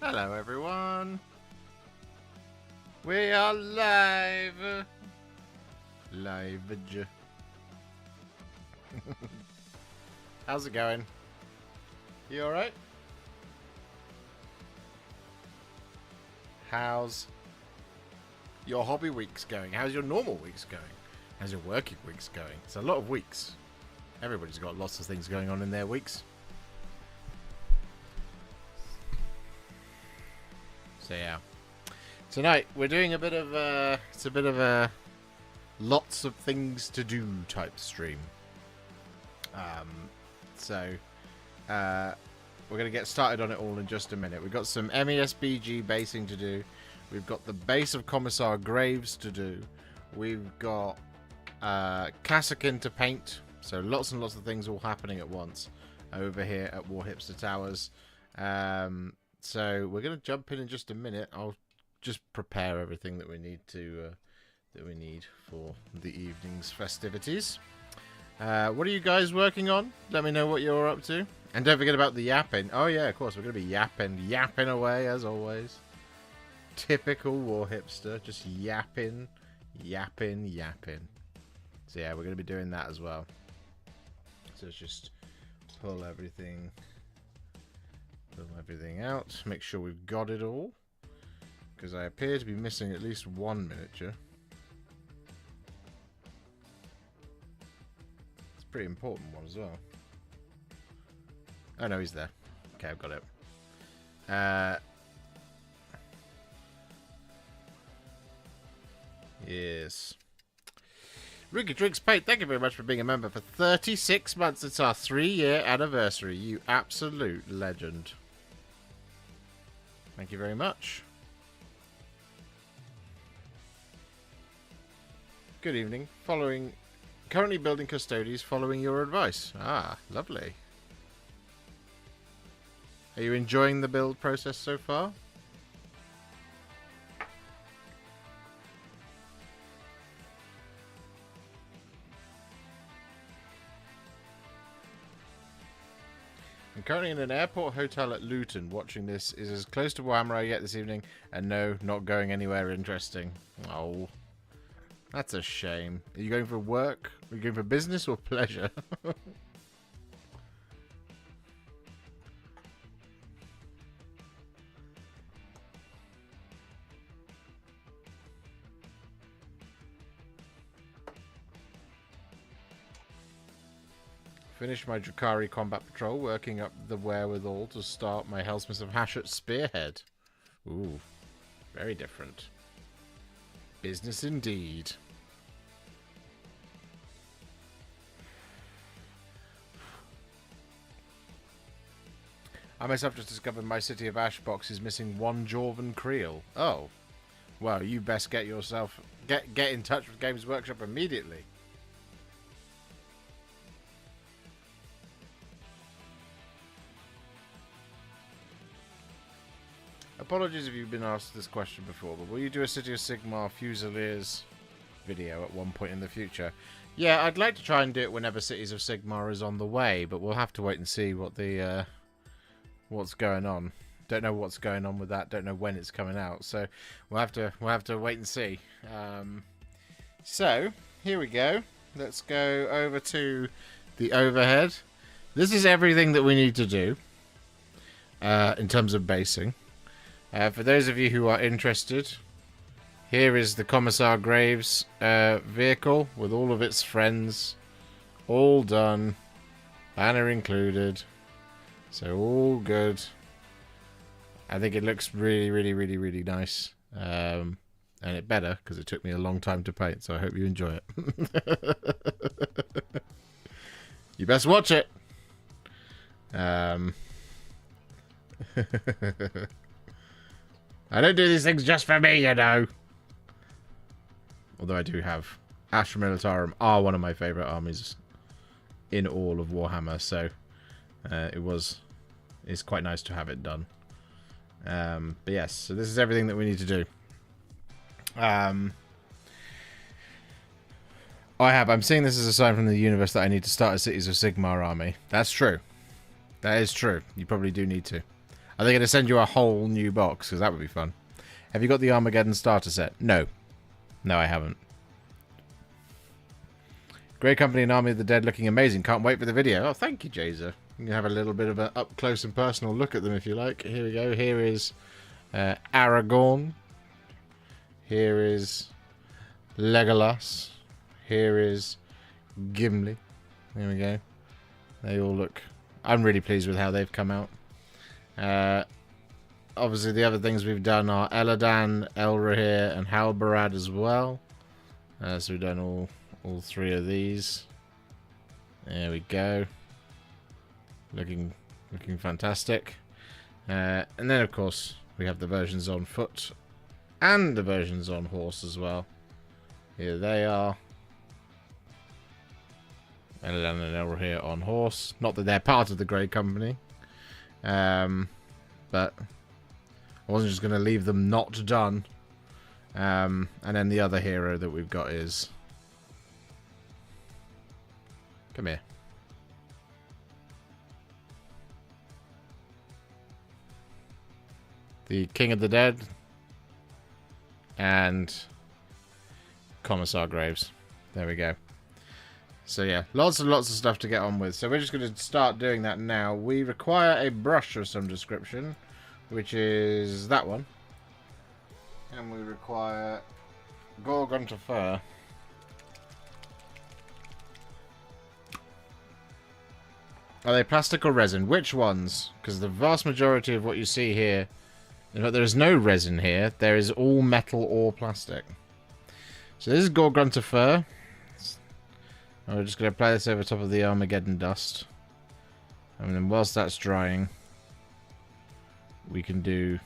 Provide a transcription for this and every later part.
Hello everyone. We are live. Live. How's it going? You alright? How's your hobby weeks going? How's your normal weeks going? How's your working weeks going? It's a lot of weeks. Everybody's got lots of things going on in their weeks. So yeah, tonight we're doing a bit of it's a bit of a lots of things to do type stream. So we're gonna get started on it all in just a minute. We've got some MESBG basing to do. We've got the base of Commissar Graves to do. We've got Kasrkin to paint. So lots and lots of things all happening at once over here at Warhipster Towers. So we're going to jump in just a minute. I'll just prepare everything that we need to for the evening's festivities. What are you guys working on? Let me know what you're up to. And don't forget about the yapping. Oh yeah, of course, we're going to be yapping away as always. Typical Warhipster, just yapping. So yeah, we're going to be doing that as well. So let's just pull everything out, make sure we've got it all, because I appear to be missing at least one miniature. It's a pretty important one as well. Oh no, he's there. Okay, I've got it. Yes. Ricky Drinks Paint, thank you very much for being a member for 36 months. It's our 3-year anniversary. You absolute legend. Thank you very much. Good evening. Currently building custodies following your advice. Ah, lovely. Are you enjoying the build process so far? I'm currently in an airport hotel at Luton. Watching this is as close to Warhammer I get this evening, and no, not going anywhere interesting. Oh, that's a shame. Are you going for work? Are you going for business or pleasure? Finished my Drakari combat patrol, working up the wherewithal to start my Hellsmith of Hashut spearhead. Ooh, very different. Business indeed. I myself just discovered my City of Ash box is missing one Jorvan Creel. Oh, well, you best get in touch with Games Workshop immediately. Apologies if you've been asked this question before, but will you do a City of Sigmar Fusiliers video at one point in the future? Yeah, I'd like to try and do it whenever Cities of Sigmar is on the way, but we'll have to wait and see what the what's going on. Don't know what's going on with that. Don't know when it's coming out, so we'll have to wait and see. So here we go. Let's go over to the overhead. This is everything that we need to do in terms of basing. For those of you who are interested, here is the Commissar Graves vehicle with all of its friends, all done, banner included, so all good. I think it looks really nice, and it better because it took me a long time to paint, so I hope you enjoy it. You best watch it. I don't do these things just for me, you know. Although I do have Astra Militarum are one of my favourite armies in all of Warhammer, so it's quite nice to have it done. But yes, so this is everything that we need to do. I'm seeing this as a sign from the universe that I need to start a Cities of Sigmar army. That's true. That is true. You probably do need to. Are they going to send you a whole new box? Because that would be fun. Have you got the Armageddon starter set? No. No, I haven't. Great Company and Army of the Dead looking amazing. Can't wait for the video. Oh, thank you, Jazer. You can have a little bit of an up-close and personal look at them if you like. Here we go. Here is Aragorn. Here is Legolas. Here is Gimli. There we go. They all look... I'm really pleased with how they've come out. Obviously, the other things we've done are Eladan, Elrahir, and Halbarad as well. So we've done all three of these. There we go. Looking fantastic. And then, of course, we have the versions on foot and the versions on horse as well. Here they are. Eladan and Elrahir on horse. Not that they're part of the Grey Company. But I wasn't just going to leave them not done. And then the other hero that we've got is... Come here. The King of the Dead. And Commissar Graves. There we go. So yeah, lots and lots of stuff to get on with. So we're just going to start doing that now. We require a brush of some description, which is that one. And we require Gorgon to fur. Are they plastic or resin? Which ones? Because the vast majority of what you see here, there is no resin here. There is all metal or plastic. So this is Gorgon to fur. And we're just going to apply this over top of the Armageddon dust. And then whilst that's drying, we can do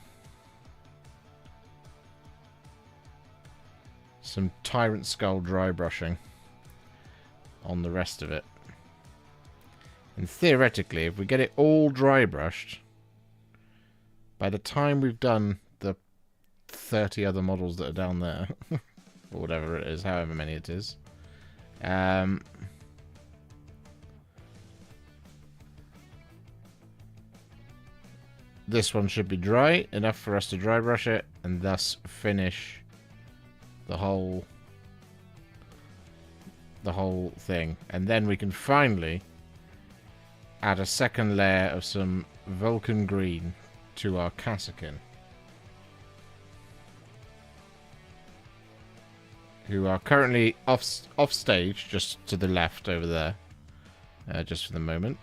some Tyrant Skull dry brushing on the rest of it. And theoretically, if we get it all dry brushed, by the time we've done the 30 other models that are down there, or whatever it is, however many it is, this one should be dry enough for us to dry brush it and thus finish the whole thing. And then we can finally add a second layer of some Vulcan green to our Kasrkin, who are currently off stage, just to the left over there, just for the moment.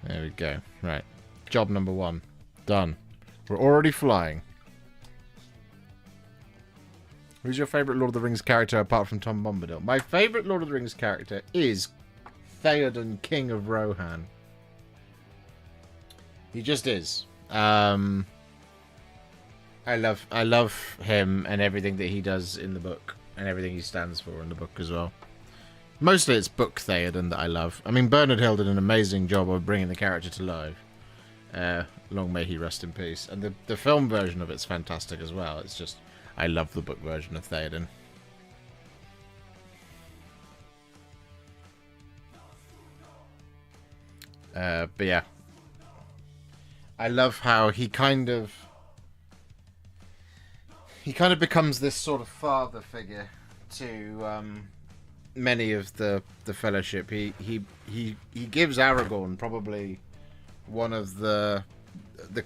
There we go. Right. Job number 1. Done. We're already flying. Who's your favourite Lord of the Rings character apart from Tom Bombadil? My favourite Lord of the Rings character is Theoden, King of Rohan. He just is. I love him and everything that he does in the book and everything he stands for in the book as well. Mostly it's book Theoden that I love. I mean, Bernard Hill did an amazing job of bringing the character to life. Long may he rest in peace. And the film version of it's fantastic as well. It's just, I love the book version of Theoden. But yeah. I love how he kind of becomes this sort of father figure to many of the Fellowship. He gives Aragorn probably one of the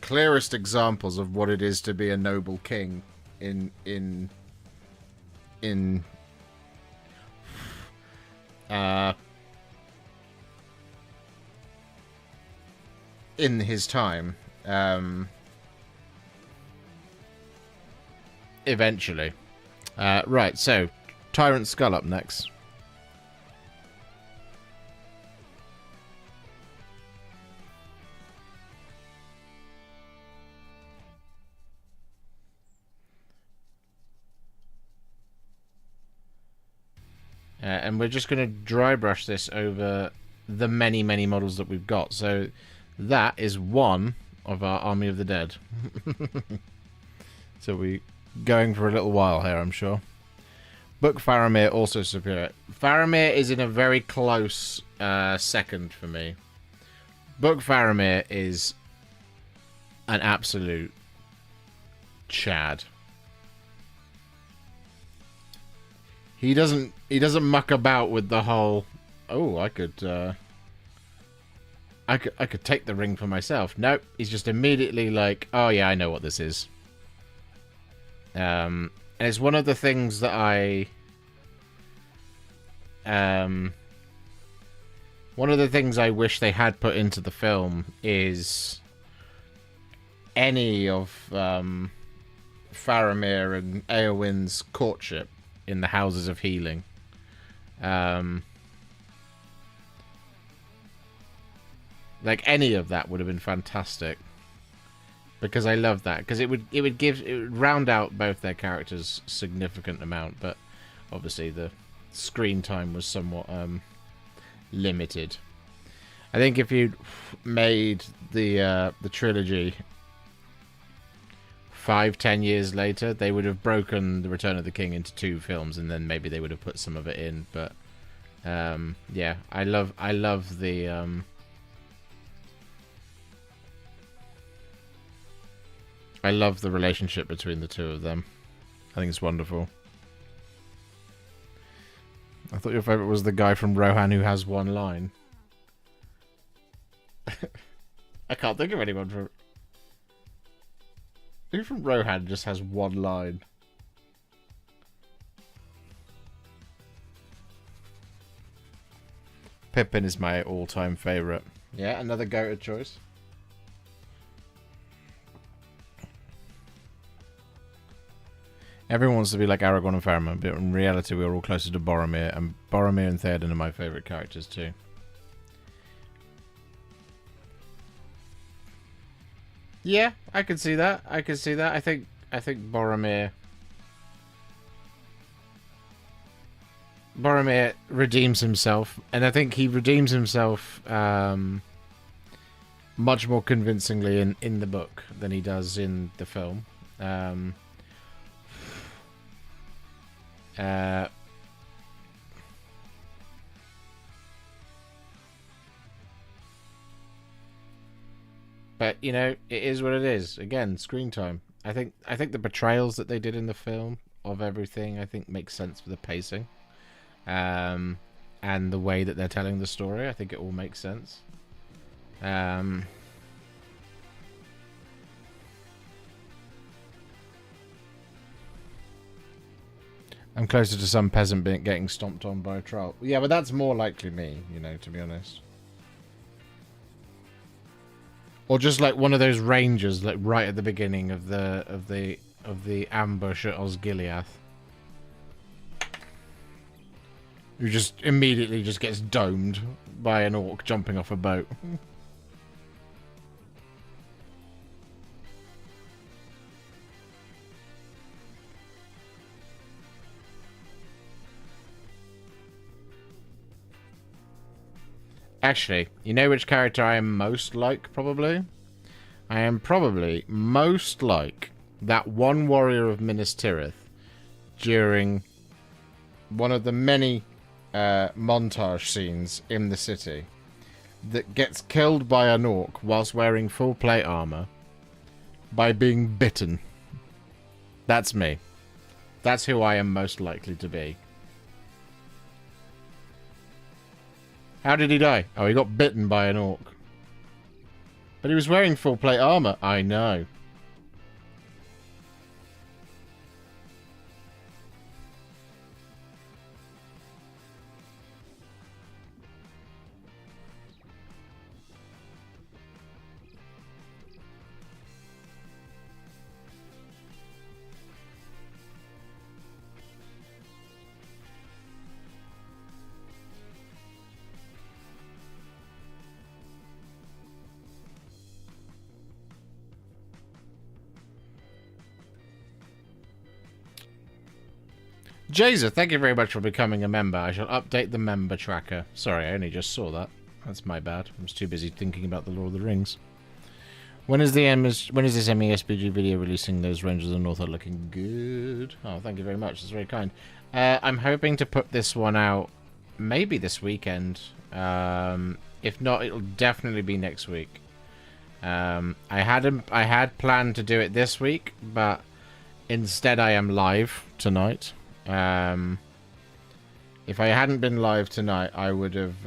clearest examples of what it is to be a noble king in his time. Eventually. Right, so Tyrant Skull up next. And we're just going to dry brush this over the many, many models that we've got. So that is one of our Army of the Dead. So we're going for a little while here, I'm sure. Book Faramir also superior. Faramir is in a very close second for me. Book Faramir is an absolute Chad. He doesn't muck about with the whole, oh, I could take the ring for myself. Nope, he's just immediately like, oh yeah, I know what this is. And it's one of the things that one of the things I wish they had put into the film is any of Faramir and Eowyn's courtship in the Houses of Healing. Like any of that would have been fantastic, because I love that, because it would round out both their characters a significant amount, but obviously the screen time was somewhat limited. I think if you'd made the trilogy 5-10 years later, they would have broken the Return of the King into 2 films, and then maybe they would have put some of it in. But yeah, I love the I love the relationship between the two of them. I think it's wonderful. I thought your favorite was the guy from Rohan who has one line. I can't think of anyone from... Who from Rohan just has one line? Pippin is my all-time favourite. Yeah, another goated choice. Everyone wants to be like Aragorn and Faramir, but in reality we're all closer to Boromir, and Boromir and Theoden are my favourite characters too. Yeah, I can see that. I can see that. I think Boromir redeems himself, and I think he redeems himself much more convincingly in the book than he does in the film. But you know, it is what it is. Again, screen time. I think the portrayals that they did in the film of everything, I think, makes sense for the pacing, and the way that they're telling the story. I think it all makes sense. I'm closer to some peasant getting stomped on by a troll. Yeah, but that's more likely me, you know, to be honest. Or just like one of those rangers, like right at the beginning of the ambush at Osgiliath, who just immediately just gets domed by an orc jumping off a boat. Actually, you know which character I am most like, probably? I am probably most like that one warrior of Minas Tirith during one of the many montage scenes in the city that gets killed by an orc whilst wearing full plate armor by being bitten. That's me. That's who I am most likely to be. How did he die? Oh, he got bitten by an orc. But he was wearing full plate armor. I know. Jazer, thank you very much for becoming a member. I shall update the member tracker. Sorry, I only just saw that. That's my bad. I was too busy thinking about the Lord of the Rings. When is this MESBG video releasing? Those Rangers of the North are looking good. Oh, thank you very much. That's very kind. I'm hoping to put this one out maybe this weekend. If not, it'll definitely be next week. I had planned to do it this week, but instead I am live tonight. If I hadn't been live tonight, I would have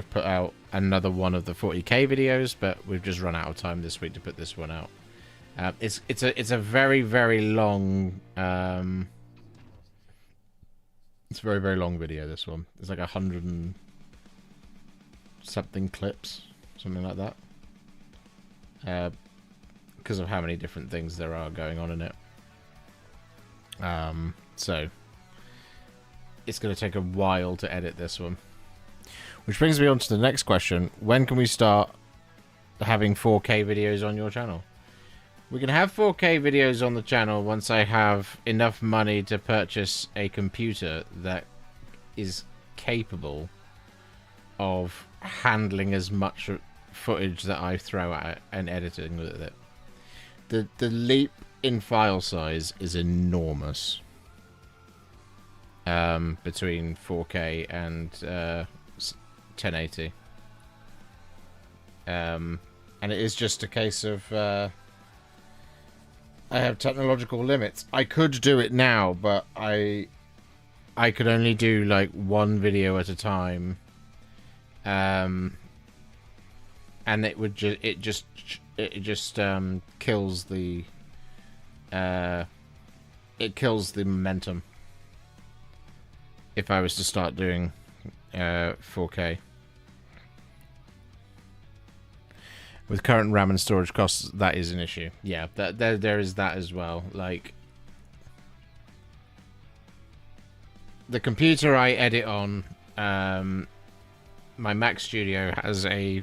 put out another one of the 40k videos, but we've just run out of time this week to put this one out. It's a very, very long it's a very, very long video, this one. It's like 100 and something clips, something like that, because of how many different things there are going on in it. So it's going to take a while to edit this one. Which brings me on to the next question. When can we start having 4K videos on your channel? We can have 4K videos on the channel once I have enough money to purchase a computer that is capable of handling as much footage that I throw at it and editing with it. The leap in file size is enormous between 4K and 1080. And it is just a case of I have technological limits. I could do it now, but I could only do like one video at a time, and it just kills the momentum if I was to start doing 4K. With current RAM and storage costs, that is an issue. Yeah, there is that as well. Like, the computer I edit on, my Mac Studio has a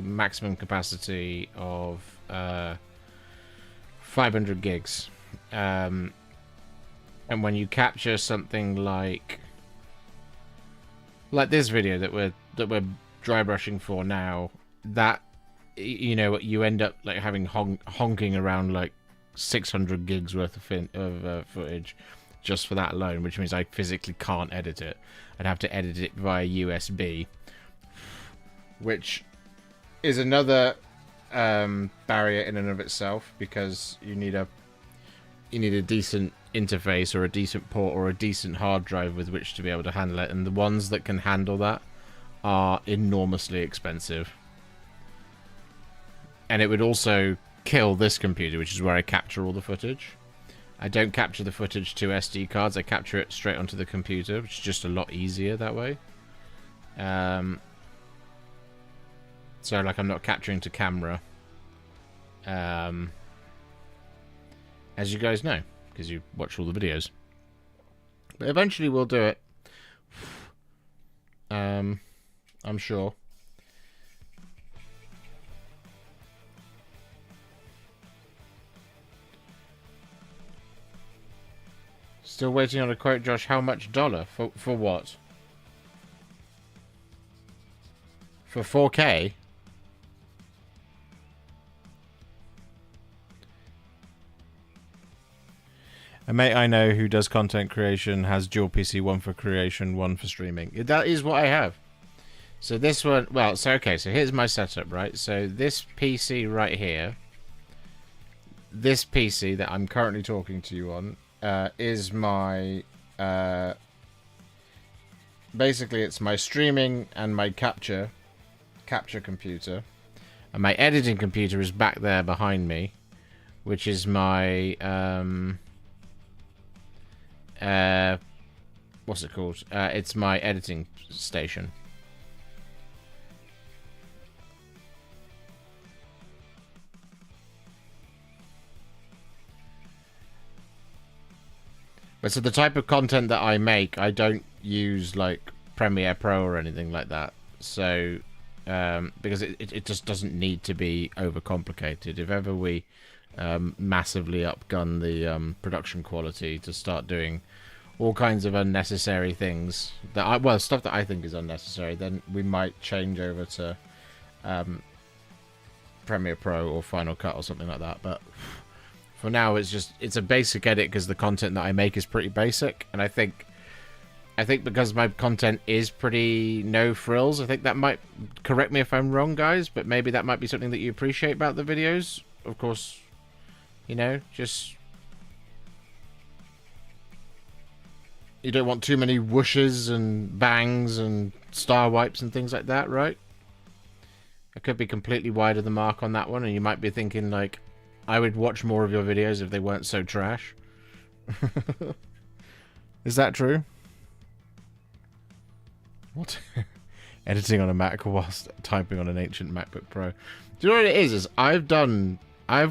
maximum capacity of 500 gigs, and when you capture something like this video that we're dry brushing for now, that, you know, you end up like having honking around like 600 gigs worth of footage just for that alone, which means I physically can't edit it. I'd have to edit it via USB, which is another barrier in and of itself, because you need a decent interface or a decent port or a decent hard drive with which to be able to handle it, and the ones that can handle that are enormously expensive. And it would also kill this computer, which is where I capture all the footage. I don't capture the footage to SD cards. I capture it straight onto the computer, which is just a lot easier that way. So, like, I'm not capturing to camera. As you guys know, because you watch all the videos. But eventually we'll do it. I'm sure. Still waiting on a quote, Josh. How much dollar? For what? For 4K? A mate I know who does content creation has dual PC, one for creation, one for streaming. That is what I have. So this one, well, so okay, so here's my setup, right? So this PC right here, this PC that I'm currently talking to you on, is my, basically it's my streaming and my capture computer. And my editing computer is back there behind me, which is my, what's it called? It's my editing station. But so the type of content that I make, I don't use like Premiere Pro or anything like that. So, because it just doesn't need to be overcomplicated. If ever we massively upgun the production quality to start doing all kinds of unnecessary things that stuff that I think is unnecessary, then we might change over to Premiere Pro or Final Cut or something like that. But for now, it's a basic edit because the content that I make is pretty basic, and I think because my content is pretty no frills, I think that might, correct me if I'm wrong, guys, but maybe that might be something that you appreciate about the videos. Of course, you know, just you don't want too many whooshes and bangs and star wipes and things like that, right? I could be completely wide of the mark on that one, and you might be thinking, like, I would watch more of your videos if they weren't so trash. Is that true? What? Editing on a Mac whilst typing on an ancient MacBook Pro. Do you know what it is? I've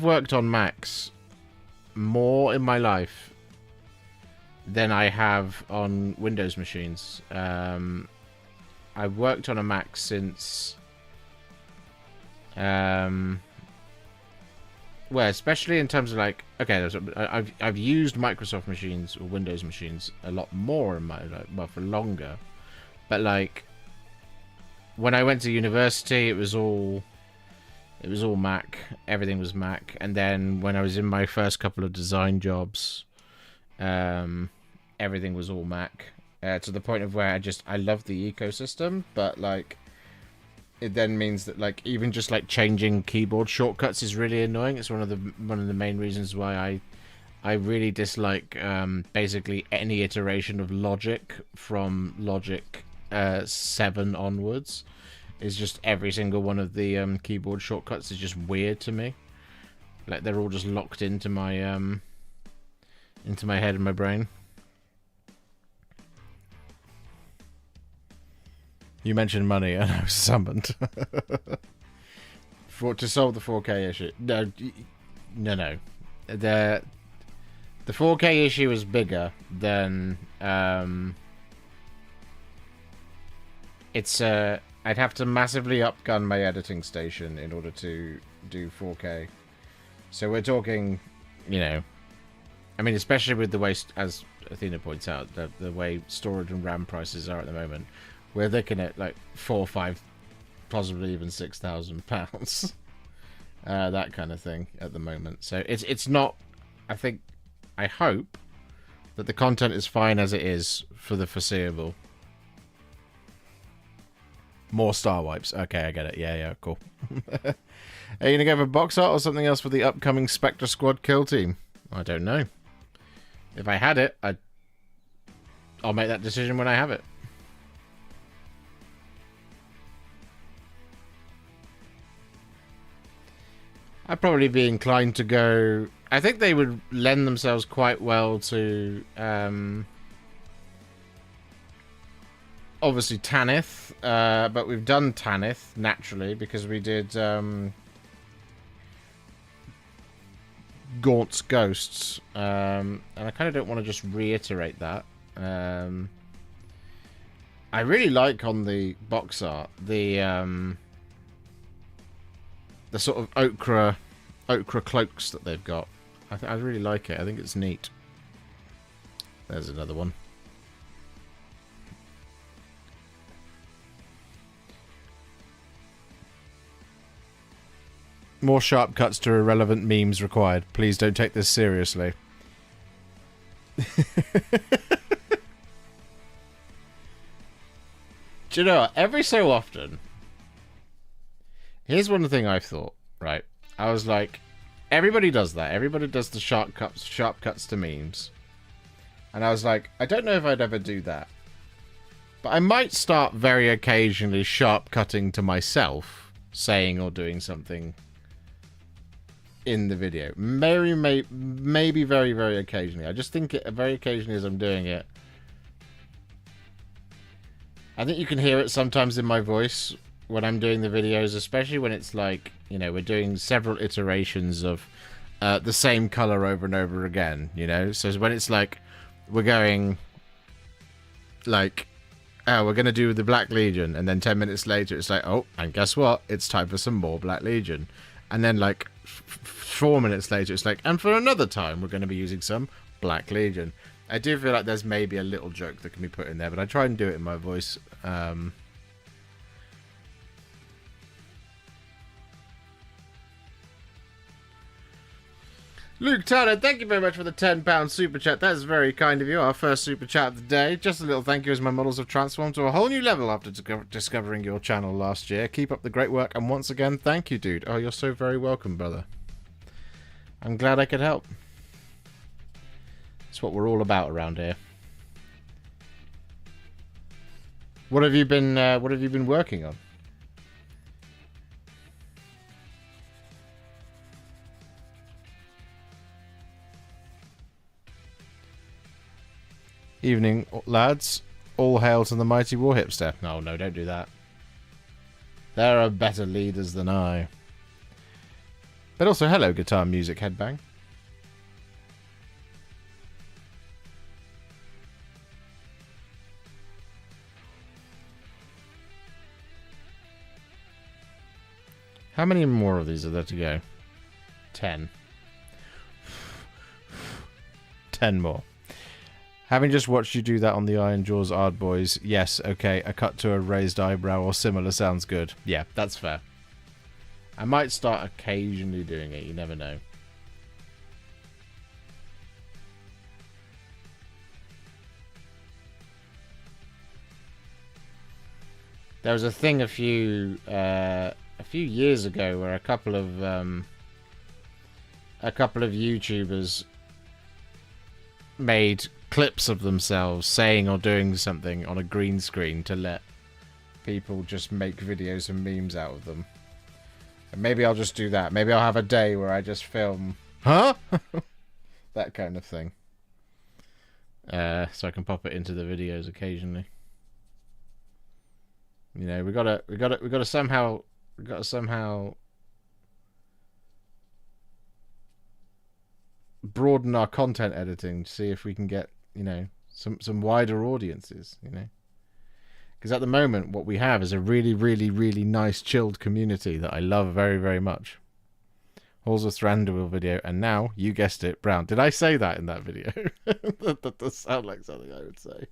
worked on Macs more in my life than I have on Windows machines. I've worked on a Mac since... well, especially in terms of, like... Okay, I've used Microsoft machines or Windows machines a lot more in my life, well, for longer. But, like, when I went to university, it was all Mac. Everything was Mac. And then when I was in my first couple of design jobs... everything was all Mac, to the point of where I love the ecosystem, but like it then means that like even just like changing keyboard shortcuts is really annoying. It's one of the main reasons why I really dislike basically any iteration of Logic from Logic 7 onwards. Is just every single one of the keyboard shortcuts is just weird to me. Like they're all just locked into my head and my brain. You mentioned money, and I was summoned. To solve the 4K issue. No. The 4K issue is bigger than... I'd have to massively upgun my editing station in order to do 4K. So we're talking, you know... I mean, especially with the way, as Athena points out, the way storage and RAM prices are at the moment, we're looking at like £4,000, £5,000, possibly even £6,000, that kind of thing at the moment. So it's not. I hope that the content is fine as it is for the foreseeable. More star wipes. Okay, I get it. Yeah, cool. Are you gonna go for box art or something else for the upcoming Spectre Squad kill team? I don't know. If I had it, I'll make that decision when I have it. I'd probably be inclined to go... I think they would lend themselves quite well to... obviously Tanith, but we've done Tanith, naturally, because we did... Gaunt's Ghosts, and I kind of don't want to just reiterate that. I really like on the box art the sort of ochre cloaks that they've got. I really like it. I think it's neat. There's another one. More sharp cuts to irrelevant memes required. Please don't take this seriously. Do you know what? Every so often... Here's one thing I've thought, right? I was like, everybody does that. Everybody does the sharp cuts to memes. And I was like, I don't know if I'd ever do that. But I might start very occasionally sharp cutting to myself, saying or doing something in the video. Maybe very, very occasionally. I just think it very occasionally as I'm doing it. I think you can hear it sometimes in my voice when I'm doing the videos, especially when it's like, you know, we're doing several iterations of the same color over and over again, you know? So when it's like, we're going, like, oh, we're going to do the Black Legion, and then 10 minutes later it's like, oh, and guess what? It's time for some more Black Legion. And then, like, 4 minutes later it's like, and for another time we're going to be using some Black Legion. I do feel like there's maybe a little joke that can be put in there, but I try and do it in my voice. Luke Turner, thank you very much for the £10 super chat. That is very kind of you. Our first super chat of the day. Just a little thank you as my models have transformed to a whole new level after discovering your channel last year. Keep up the great work, and once again, thank you, dude. Oh, you're so very welcome, brother. I'm glad I could help. That's what we're all about around here. What have you been working on? Evening, lads. All hail to the mighty Warhipster. No, don't do that. There are better leaders than I. But also, hello, guitar music headbang. How many more of these are there to go? 10. 10 more. Having just watched you do that on the Iron Jaws Ard Boys, yes, okay, a cut to a raised eyebrow or similar sounds good. Yeah, that's fair. I might start occasionally doing it, you never know. There was a thing a few years ago where a couple of YouTubers made clips of themselves saying or doing something on a green screen to let people just make videos and memes out of them. And maybe I'll just do that. Maybe I'll have a day where I just film, huh? That kind of thing. So I can pop it into the videos occasionally. You know, we gotta somehow broaden our content editing to see if we can get, you know, some wider audiences, you know. Because at the moment, what we have is a really, really, really nice, chilled community that I love very, very much. Halls of Thranduil video, and now, you guessed it, Brown. Did I say that in that video? That does sound like something I would say.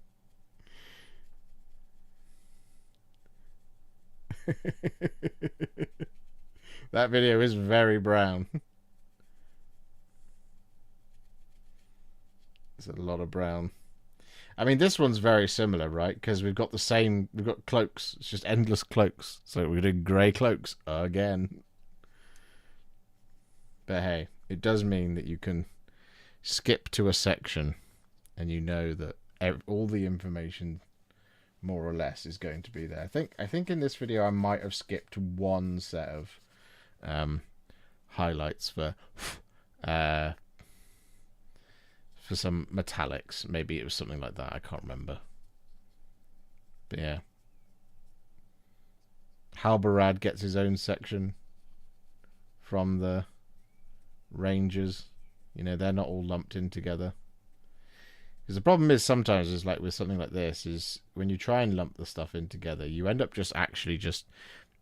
That video is very brown. It's a lot of brown. I mean, this one's very similar, right? Because we've got cloaks. It's just endless cloaks. So we're doing grey cloaks again. But hey, it does mean that you can skip to a section and you know that all the information, more or less, is going to be there. I think in this video I might have skipped one set of highlights for some metallics. Maybe it was something like that. I can't remember. But yeah. Halbarad gets his own section from the Rangers. You know, they're not all lumped in together. Because the problem is sometimes is like with something like this is when you try and lump the stuff in together, you end up just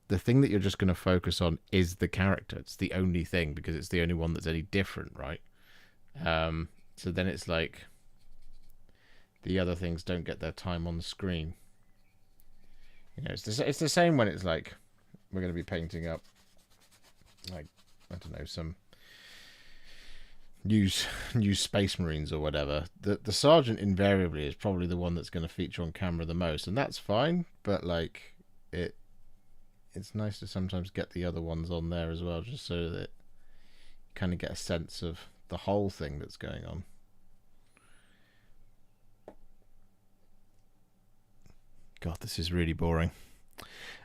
the thing that you're just going to focus on is the character. It's the only thing because it's the only one that's any different, right? So then it's like the other things don't get their time on the screen. You know, it's the same when it's like we're going to be painting up, like, I don't know, some new Space Marines or whatever. The Sergeant invariably is probably the one that's going to feature on camera the most, and that's fine. But like it's nice to sometimes get the other ones on there as well, just so that you kind of get a sense of the whole thing that's going on. God, this is really boring.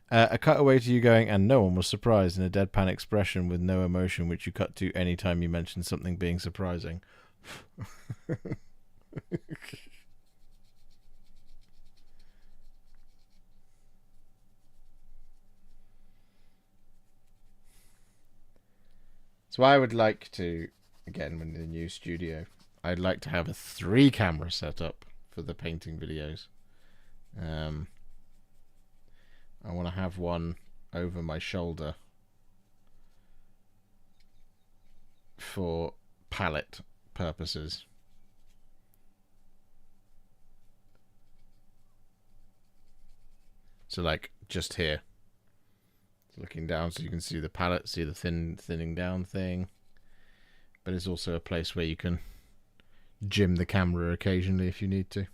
A cutaway to you going, and no one was surprised, in a deadpan expression with no emotion, which you cut to any time you mention something being surprising. So I would like to, again, when in the new studio, I'd like to have a 3-camera setup for the painting videos. I want to have one over my shoulder for palette purposes. So like just here. Looking down so you can see the palette, see the thinning down thing. But it's also a place where you can jim the camera occasionally if you need to.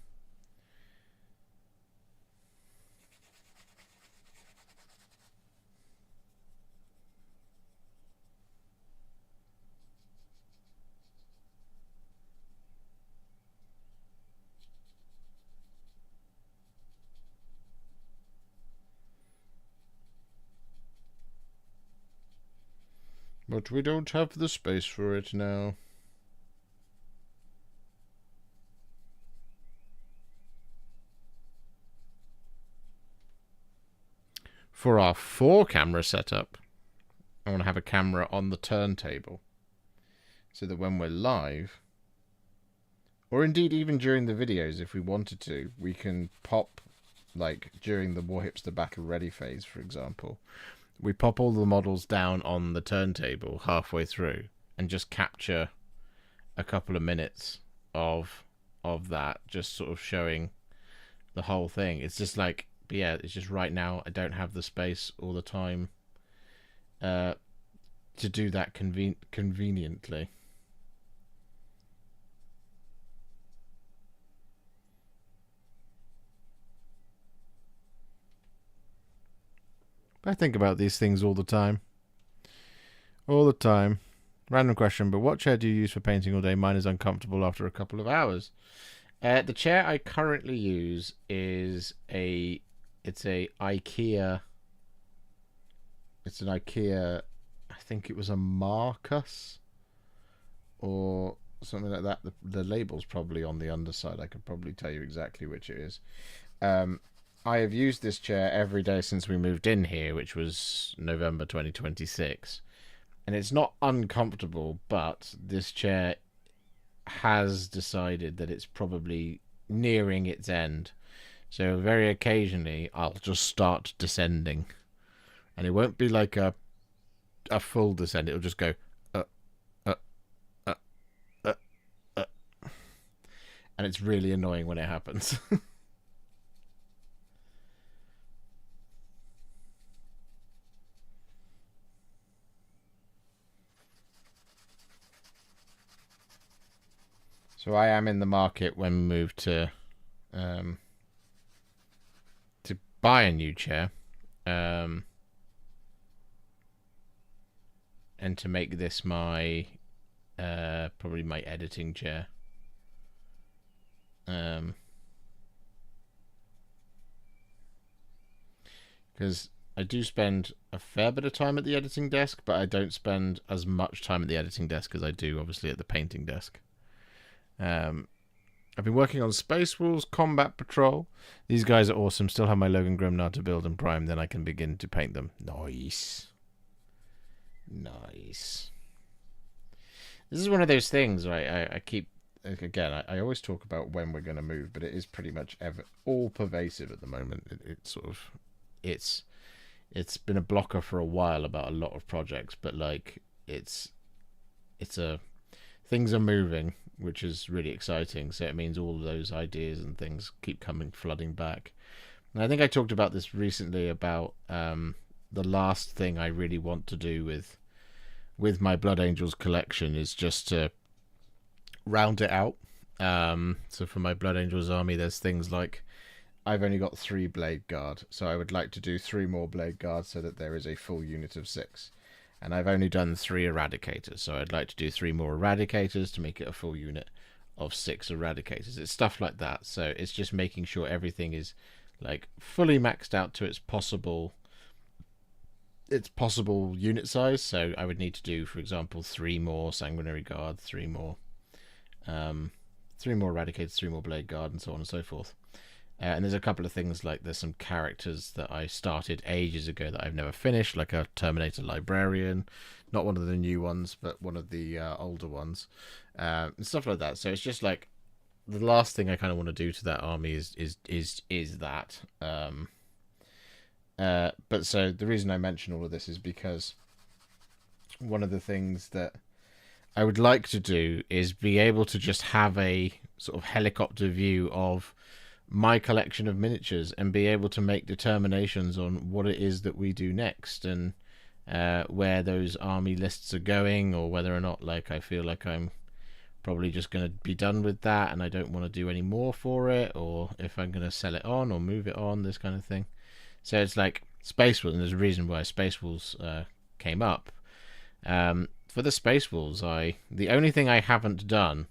But we don't have the space for it now. For our 4-camera setup, I want to have a camera on the turntable. So that when we're live, or indeed even during the videos if we wanted to, we can pop, like during the Warhipster Battle Ready phase, for example, we pop all the models down on the turntable halfway through and just capture a couple of minutes of that, just sort of showing the whole thing. It's just like, yeah, it's just right now I don't have the space all the time to do that conveniently. I think about these things all the time. All the time. Random question, but what chair do you use for painting all day? Mine is uncomfortable after a couple of hours. The chair I currently use is it's an IKEA, I think it was a Marcus or something like that. The label's probably on the underside. I could probably tell you exactly which it is. I have used this chair every day since we moved in here, which was November 2026. And it's not uncomfortable, but this chair has decided that it's probably nearing its end. So very occasionally, I'll just start descending. And it won't be like a full descent. It'll just go... And it's really annoying when it happens. So I am in the market when we move to buy a new chair, and to make this my probably my editing chair. Because I do spend a fair bit of time at the editing desk, but I don't spend as much time at the editing desk as I do, obviously, at the painting desk. I've been working on Space Wolves, Combat Patrol. These guys are awesome. Still have my Logan Grimnar to build and prime. Then I can begin to paint them. Nice. Nice. This is one of those things, right? I keep... Again, I always talk about when we're going to move, but it is pretty much all pervasive at the moment. It's sort of... It's been a blocker for a while about a lot of projects, but like things are moving, which is really exciting. So it means all of those ideas and things keep flooding back. And I think I talked about this recently about the last thing I really want to do with my Blood Angels collection is just to round it out. So for my Blood Angels army, there's things like I've only got 3 Blade Guard, so I would like to do 3 more Blade Guards so that there is a full unit of 6. And I've only done 3 Eradicators, so I'd like to do 3 more Eradicators to make it a full unit of 6 Eradicators. It's stuff like that, so it's just making sure everything is like fully maxed out to its possible unit size. So I would need to do, for example, 3 more Sanguinary Guard, 3 more Eradicators, 3 more Blade Guard, and so on and so forth. And there's a couple of things, like there's some characters that I started ages ago that I've never finished, like a Terminator Librarian, not one of the new ones, but one of the older ones, and stuff like that. So it's just like the last thing I kind of want to do to that army is that. But so the reason I mention all of this is because one of the things that I would like to do is be able to just have a sort of helicopter view of my collection of miniatures and be able to make determinations on what it is that we do next, and where those army lists are going, or whether or not, like, I feel like I'm probably just going to be done with that and I don't want to do any more for it, or if I'm going to sell it on or move it on, this kind of thing. So it's like Space Wolves, and there's a reason why Space Wolves came up. For the Space Wolves, the only thing I haven't done,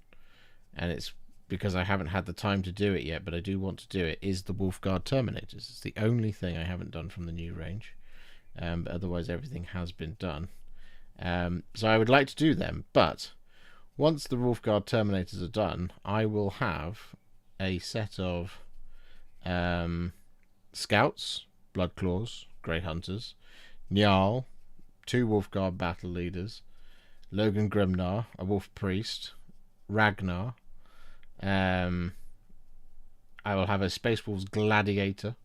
and it's because I haven't had the time to do it yet, but I do want to do it, is the Wolfguard Terminators. It's the only thing I haven't done from the new range, but otherwise everything has been done. So I would like to do them, but once the Wolfguard Terminators are done, I will have a set of Scouts, Bloodclaws, Grey Hunters, Njal, 2 Wolfguard Battle Leaders, Logan Grimnar, a Wolf Priest, Ragnar. I will have a Space Wolves Gladiator,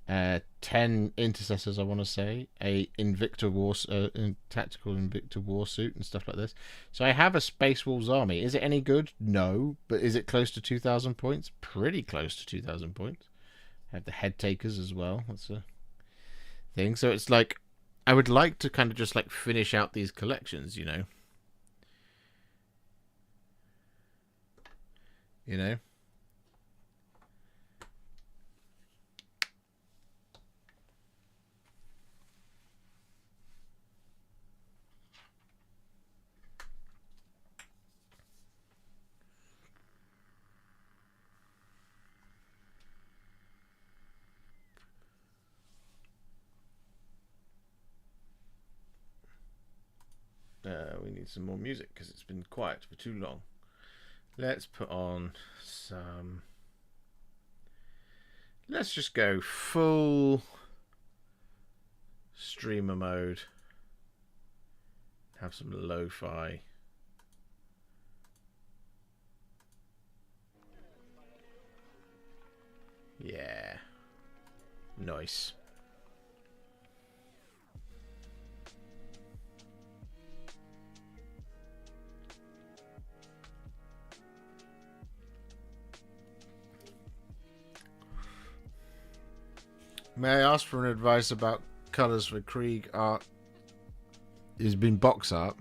10 Intercessors, I want to say, a tactical Invictor War Suit and stuff like this. So I have a Space Wolves army. Is it any good? No. But is it close to 2,000 points? Pretty close to 2,000 points. I have the Head Takers as well. That's a thing. So it's like, I would like to kind of just like finish out these collections, you know. You know? We need some more music because it's been quiet for too long. Let's put on some... Let's just go full streamer mode. Have some lo-fi. Yeah. Nice. May I ask for an advice about colours for Krieg art? Has been box art,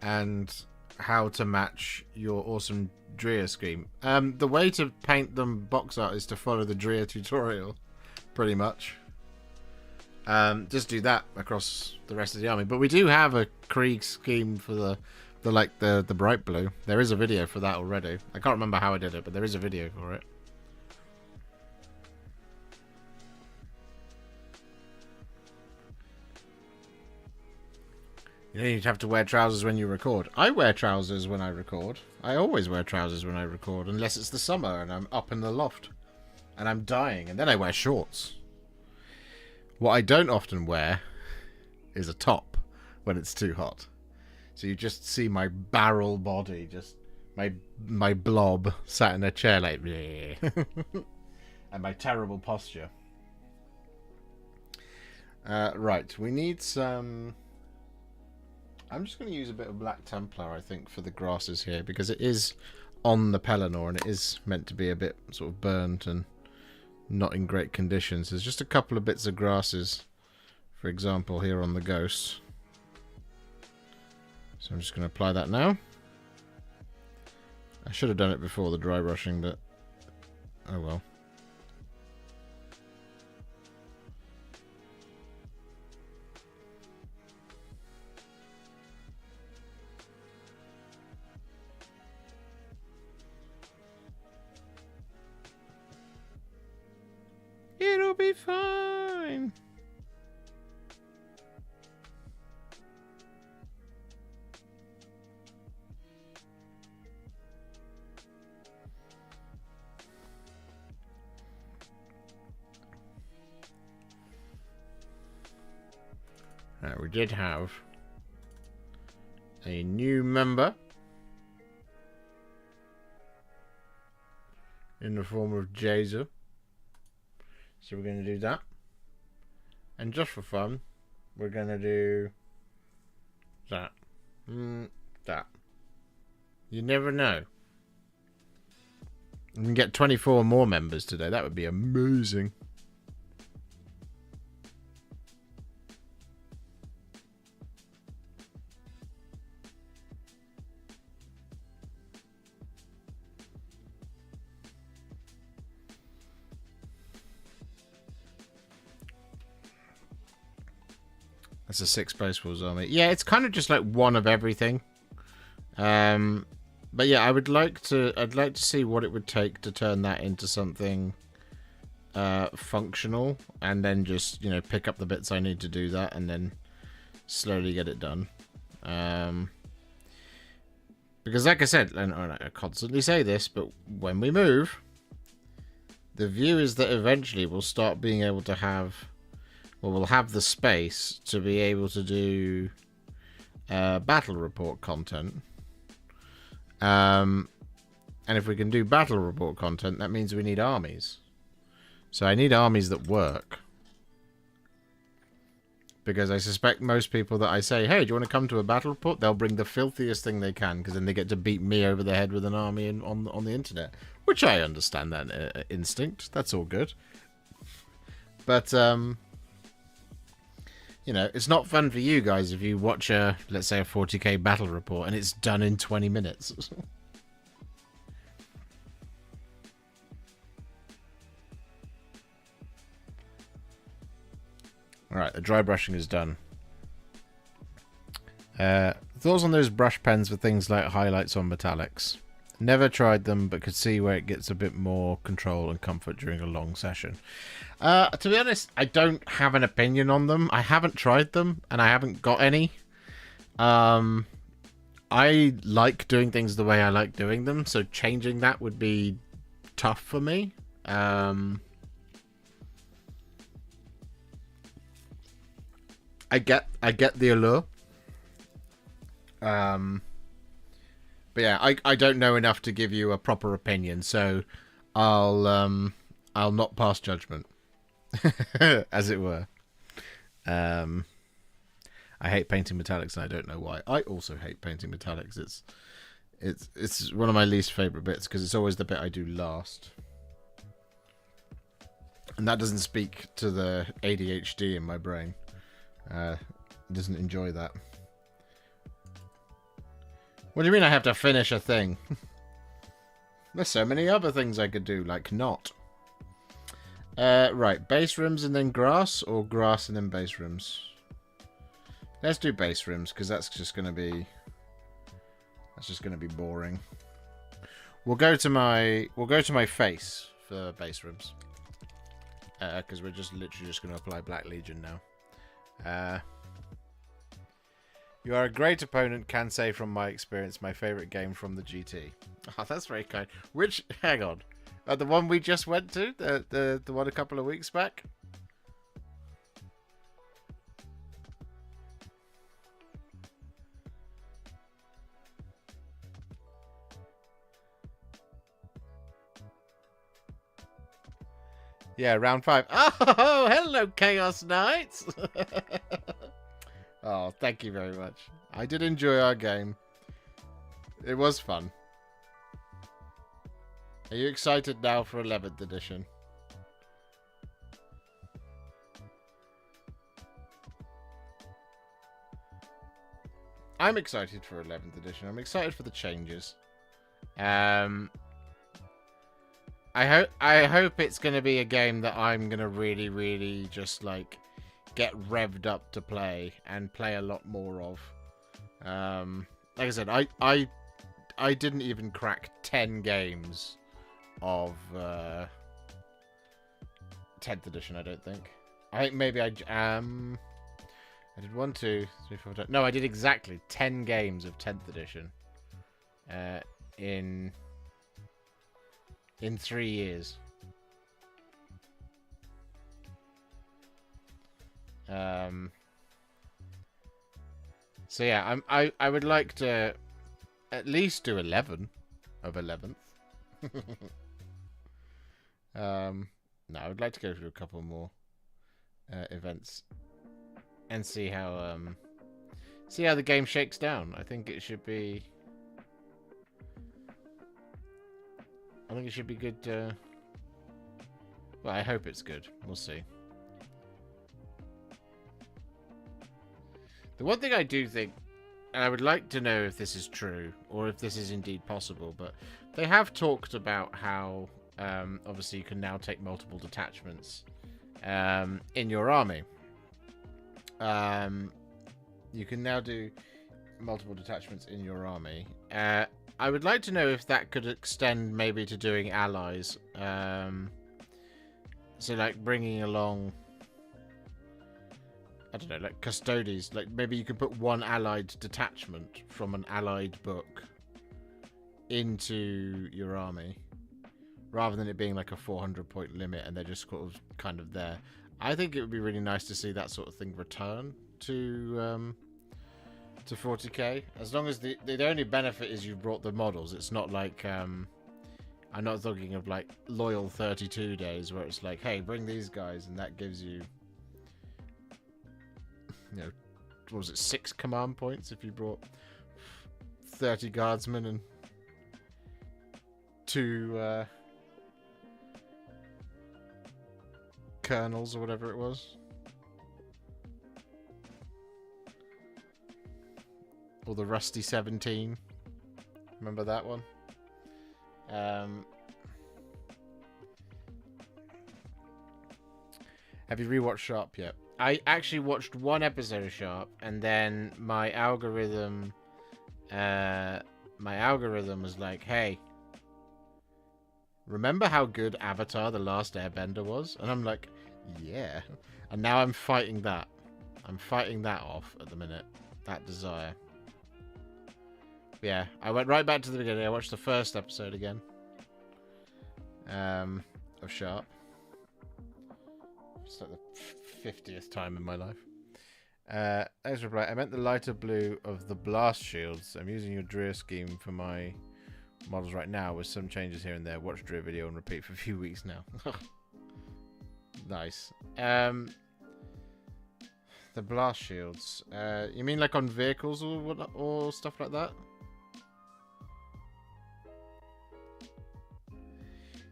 and how to match your awesome Drea scheme. The way to paint them box art is to follow the Drea tutorial, pretty much. Just do that across the rest of the army. But we do have a Krieg scheme for the bright blue. There is a video for that already. I can't remember how I did it, but there is a video for it. You know, you'd have to wear trousers when you record. I wear trousers when I record. I always wear trousers when I record, unless it's the summer and I'm up in the loft and I'm dying, and then I wear shorts. What I don't often wear is a top when it's too hot. So you just see my barrel body, just my blob sat in a chair like and my terrible posture. Right, we need some... I'm just going to use a bit of Black Templar, I think, for the grasses here, because it is on the Pelennor and it is meant to be a bit sort of burnt and not in great conditions. There's just a couple of bits of grasses, for example, here on the Ghost. So I'm just going to apply that now. I should have done it before the dry brushing, but oh well. It'll be fine. We did have a new member in the form of Jazer. So we're going to do that. And just for fun, we're going to do that. That. You never know. We can get 24 more members today. That would be amazing. That's a 6 Space Force army. Yeah, it's kind of just like one of everything. But yeah, I'd like to see what it would take to turn that into something functional, and then just, you know, pick up the bits I need to do that, and then slowly get it done. Because like I said, and I constantly say this, but when we move, the view is that eventually we'll start being able to have, well, we'll have the space to be able to do battle report content. And if we can do battle report content, that means we need armies. So I need armies that work. Because I suspect most people that I say, hey, do you want to come to a battle report? They'll bring the filthiest thing they can, because then they get to beat me over the head with an army on the internet. Which I understand that instinct. That's all good. But, you know, it's not fun for you guys if you watch a, let's say, a 40k battle report and it's done in 20 minutes. Alright, the dry brushing is done. Thoughts on those brush pens for things like highlights on metallics? Never tried them, but could see where it gets a bit more control and comfort during a long session. To be honest, I don't have an opinion on them. I haven't tried them, and I haven't got any. I like doing things the way I like doing them, so changing that would be tough for me. I get the allure. But yeah, I don't know enough to give you a proper opinion, so I'll not pass judgment, as it were. I hate painting metallics, and I don't know why. I also hate painting metallics. It's one of my least favorite bits, because it's always the bit I do last, and that doesn't speak to the ADHD in my brain. Doesn't enjoy that. What do you mean I have to finish a thing? There's so many other things I could do, like not. Right, base rooms and then grass, or grass and then base rooms? Let's do base rooms, because that's just gonna be boring. We'll go to my face for base rooms. Because we're just literally just gonna apply Black Legion now. You are a great opponent, can say from my experience, my favourite game from the GT. Oh, that's very kind. Which, hang on. The one we just went to? The one a couple of weeks back? Yeah, round 5. Oh, hello, Chaos Knights! Oh, thank you very much. I did enjoy our game. It was fun. Are you excited now for 11th edition? I'm excited for 11th edition. I'm excited for the changes. I hope it's going to be a game that I'm going to really, really just like get revved up to play and play a lot more of. Like I said, I didn't even crack 10 games of 10th edition, I don't think. I think maybe I did 1, 2, 3, 4, 5. No, I did exactly 10 games of 10th edition in 3 years. So yeah, I would like to at least do 11 of 11th. No, I would like to go through a couple more events and see how the game shakes down. I think it should be. I'm think it should be good. Well, I hope it's good. We'll see. The one thing I do think, and I would like to know if this is true or if this is indeed possible, but they have talked about how obviously you can now take multiple detachments in your army. You can now do multiple detachments in your army. I would like to know if that could extend maybe to doing allies. So like bringing along, I don't know, like custodies. Like maybe you could put one allied detachment from an allied book into your army, rather than it being like a 400-point limit and they're just kind of there. I think it would be really nice to see that sort of thing return to 40k. As long as the only benefit is you've brought the models. It's not like I'm not thinking of like loyal 32 days where it's like, hey, bring these guys, and that gives you, you know, what was it, 6 command points if you brought 30 guardsmen and 2 colonels or whatever it was. Or the Rusty 17. Remember that one? Have you rewatched Sharp yet? I actually watched one episode of Sharp, and then my algorithm was like, hey, remember how good Avatar: The Last Airbender was? And I'm like, yeah. And now I'm fighting that. I'm fighting that off at the minute. That desire. Yeah, I went right back to the beginning. I watched the first episode again. Of Sharp. It's like the 50th time in my life. Thanks for reply. I meant the lighter blue of the blast shields. I'm using your Dreer scheme for my models right now with some changes here and there. Watch Dreer video and repeat for a few weeks now. Nice. The blast shields. You mean like on vehicles or stuff like that?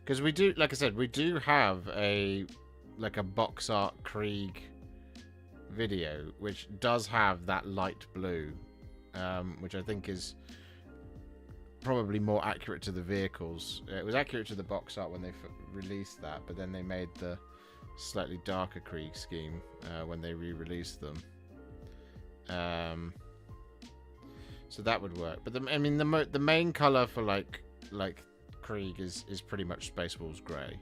Because we do, like I said, we do have a box art Krieg video, which does have that light blue, which I think is probably more accurate to the vehicles. It was accurate to the box art when they released that, but then they made the slightly darker Krieg scheme when they re-released them. So that would work. But the main color for like Krieg is pretty much Space Wolves grey.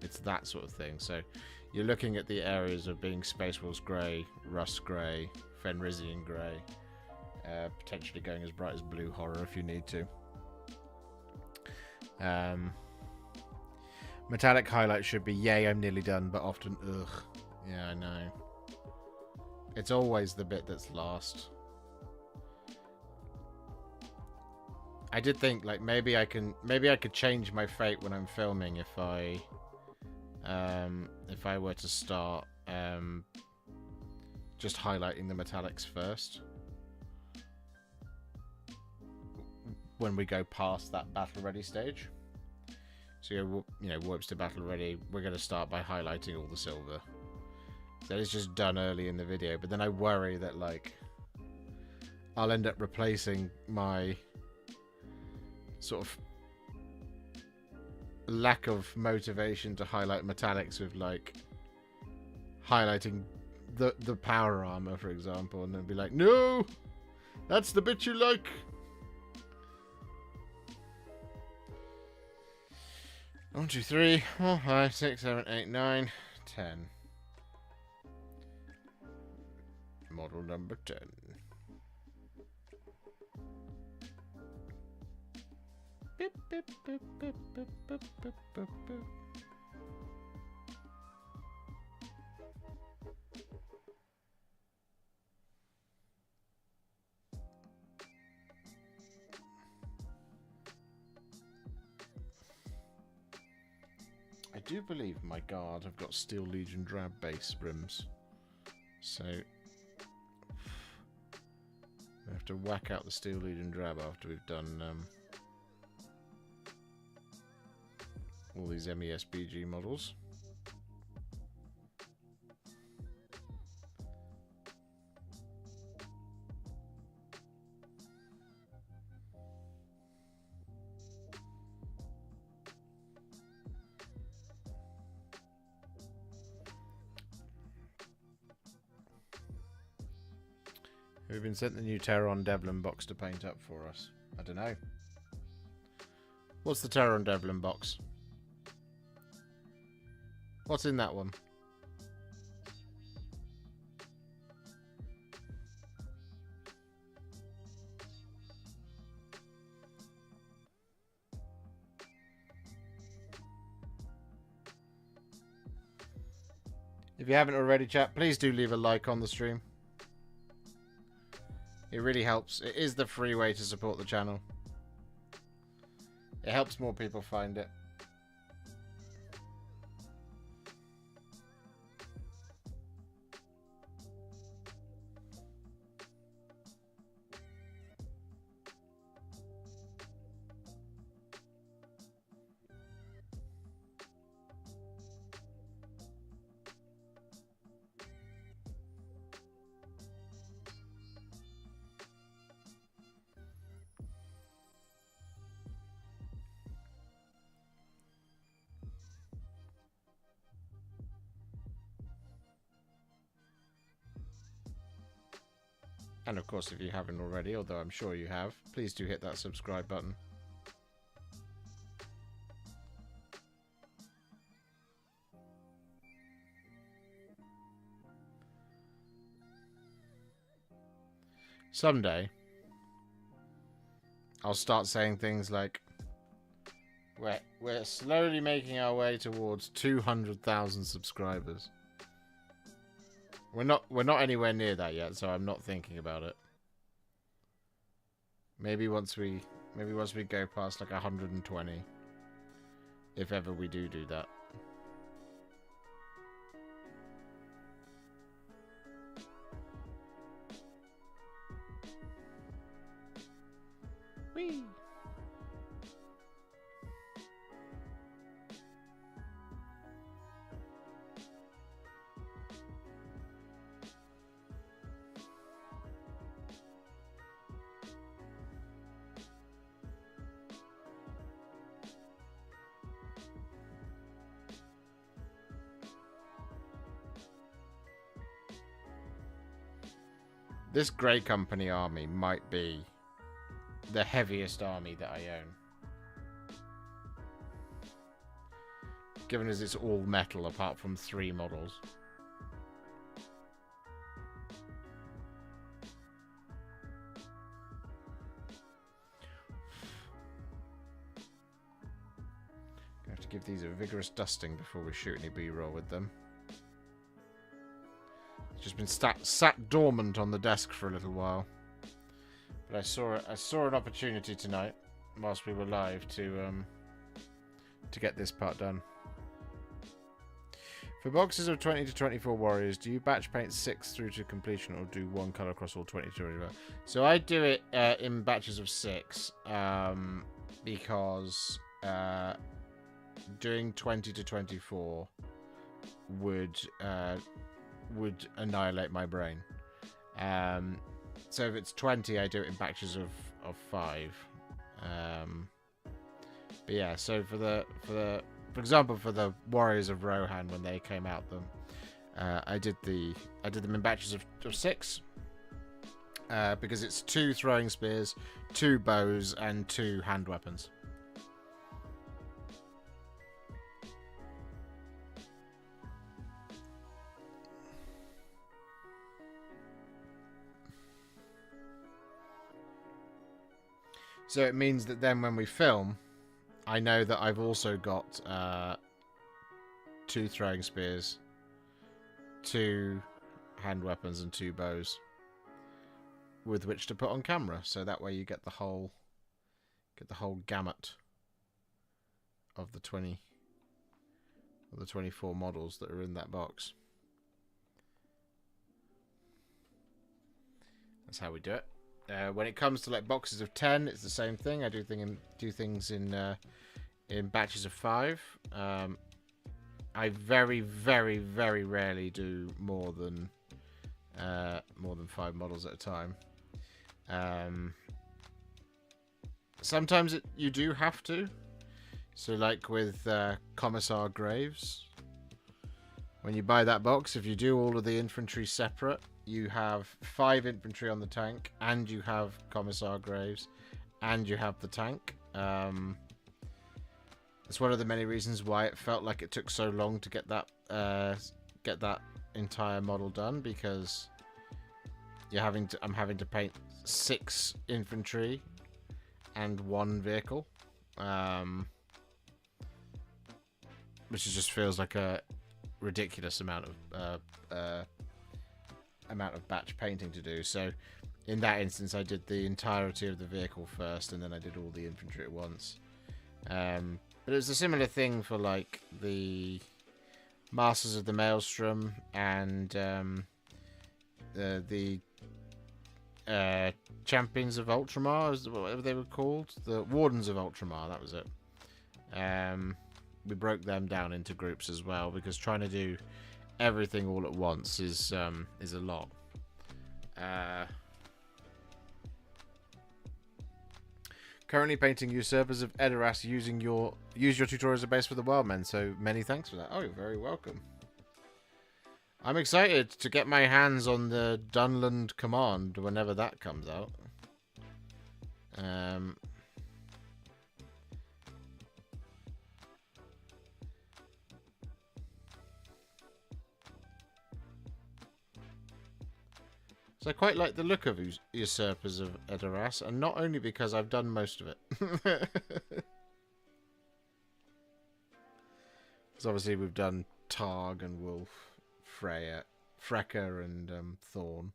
It's that sort of thing. So you're looking at the areas of being Space Wolves grey, Rust grey, Fenrisian grey, potentially going as bright as Blue Horror if you need to. Metallic highlight should be, yay, I'm nearly done, but often, ugh. Yeah, I know. It's always the bit that's last. I did think, like, maybe I could change my fate when I'm filming if I were to start just highlighting the metallics first when we go past that battle ready stage. So you know, Warhipster battle ready, we're going to start by highlighting all the silver. So it's just done early in the video, but then I worry that like I'll end up replacing my sort of lack of motivation to highlight metallics with like highlighting the power armor, for example, and then be like, no, that's the bit you like. 1, 2, 3, 4, 5, 6, 7, 8, 9, 10. Model number 10. Beep, beep, beep, beep, beep, beep, beep, beep, beep. I do believe my guard have got Steel Legion drab base rims, so I have to whack out the Steel Legion drab after we've done all these MESBG models. We've been sent the new Terron Devlin box to paint up for us. I don't know. What's the Terron Devlin box? What's in that one? If you haven't already, chat, please do leave a like on the stream. It really helps. It is the free way to support the channel. It helps more people find it. And of course, if you haven't already, although I'm sure you have, please do hit that subscribe button. Someday, I'll start saying things like, we're slowly making our way towards 200,000 subscribers. We're not anywhere near that yet, so I'm not thinking about it. Maybe once we go past like 120, if ever we do that. Whee! This Grey Company army might be the heaviest army that I own. Given as it's all metal apart from 3 models. I have to give these a vigorous dusting before we shoot any B-roll with them. Just been sat dormant on the desk for a little while, but I saw an opportunity tonight, whilst we were live, to get this part done. For boxes of 20 to 24 warriors, do you batch paint 6 through to completion, or do one color across all 20 to 24? So I do it in batches of 6, because doing 20 to 24 would annihilate my brain. So if it's 20, I do it in batches of 5. But yeah, so for example, for the Warriors of Rohan, when they came out, I did them in batches of 6, because it's 2 throwing spears, 2 bows, and 2 hand weapons. So it means that then when we film, I know that I've also got 2 throwing spears, 2 hand weapons, and 2 bows with which to put on camera. So that way you get the whole gamut of the 24 models that are in that box. That's how we do it. When it comes to like boxes of 10, it's the same thing. I do things in in batches of 5. I very, very, very rarely do more than 5 models at a time. Sometimes you do have to. So, like with Commissar Graves, when you buy that box, if you do all of the infantry separate, you have 5 infantry on the tank, and you have Commissar Graves, and you have the tank. It's one of the many reasons why it felt like it took so long to get that entire model done, because I'm having to paint 6 infantry and 1 vehicle, which just feels like a ridiculous amount of batch painting to do. So in that instance, I did the entirety of the vehicle first, and then I did all the infantry at once. But it was a similar thing for like the Masters of the Maelstrom and the Champions of Ultramar, whatever they were called, the Wardens of Ultramar. That was it. We broke them down into groups as well, because trying to do everything all at once is a lot. Currently painting Usurpers of Edoras. Use your tutorial as a base for the Wildmen. So many thanks for that. Oh, you're very welcome. I'm excited to get my hands on the Dunland Command whenever that comes out. So I quite like the look of Usurpers of Edoras, and not only because I've done most of it. Because obviously we've done Targ and Wolf, Frecker and Thorn.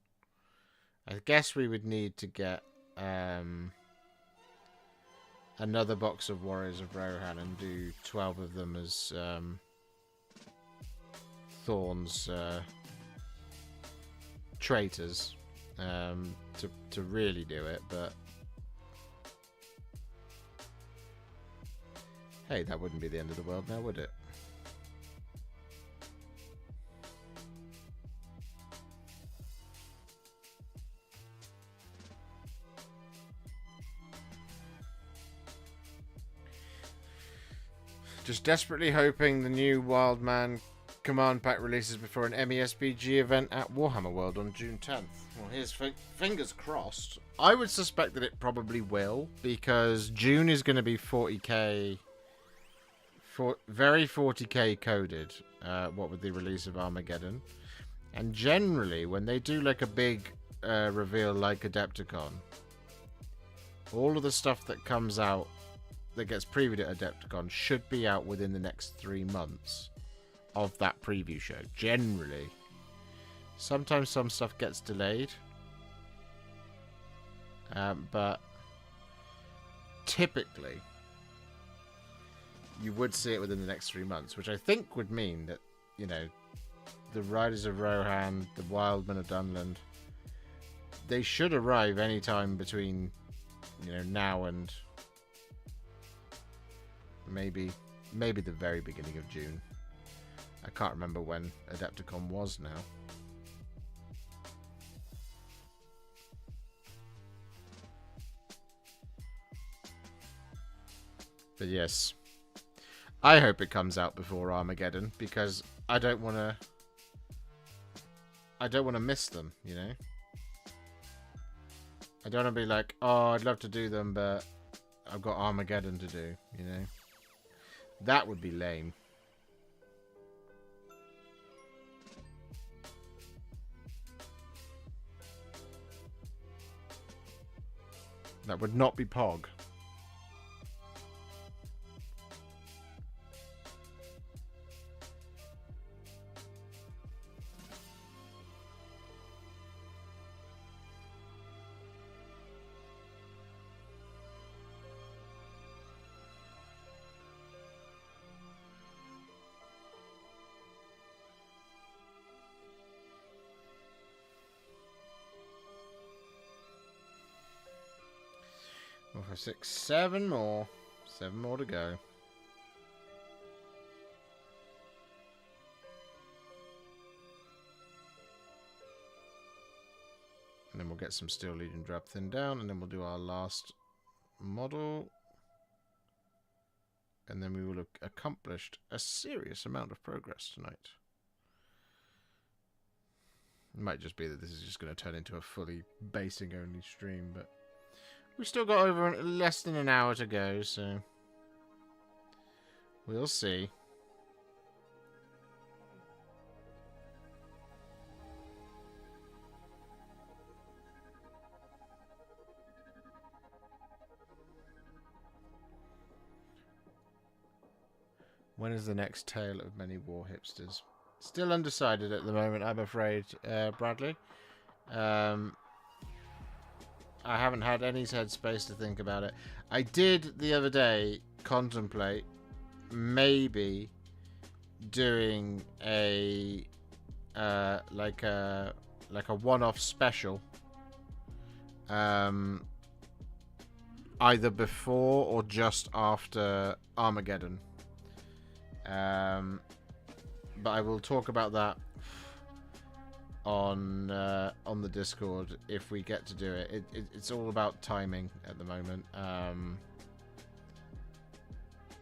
I guess we would need to get another box of Warriors of Rohan and do 12 of them as Thorn's traitors to really do it, but hey, that wouldn't be the end of the world now, would it? Just desperately hoping the new Wildman Command Pack releases before an MESBG event at Warhammer World on June 10th. Well, here's fingers crossed. I would suspect that it probably will, because June is going to be 40k, very 40k coded, what with the release of Armageddon. And generally, when they do like a big reveal like Adepticon, all of the stuff that comes out that gets previewed at Adepticon should be out within the next 3 months of that preview show. Generally. Sometimes some stuff gets delayed. But typically you would see it within the next 3 months, which I think would mean that, you know, the Riders of Rohan, the Wildmen of Dunland, they should arrive anytime between, you know, now and maybe the very beginning of June. I can't remember when Adepticon was now. But yes, I hope it comes out before Armageddon, because I don't want to miss them, you know. I don't want to be like, oh, I'd love to do them, but I've got Armageddon to do, you know. That would be lame. That would not be Pog. Four, five, six, 7 more. 7 more to go. And then we'll get some Steel Legion drab thin down, and then we'll do our last model. And then we will have accomplished a serious amount of progress tonight. It might just be that this is just going to turn into a fully basing only stream, but we've still got over less than an hour to go, so we'll see. When is the next Tale of Many Warhipsters? Still undecided at the moment, I'm afraid, Bradley. I haven't had any headspace to think about it. I did the other day contemplate maybe doing a like a one-off special, either before or just after Armageddon. But I will talk about that on the Discord if we get to do it. It's all about timing at the moment, and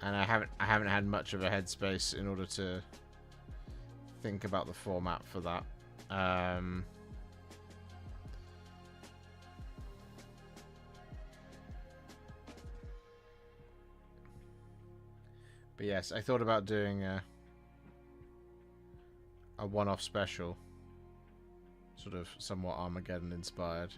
I haven't had much of a headspace in order to think about the format for that. But yes, I thought about doing a one-off special, sort of somewhat Armageddon inspired.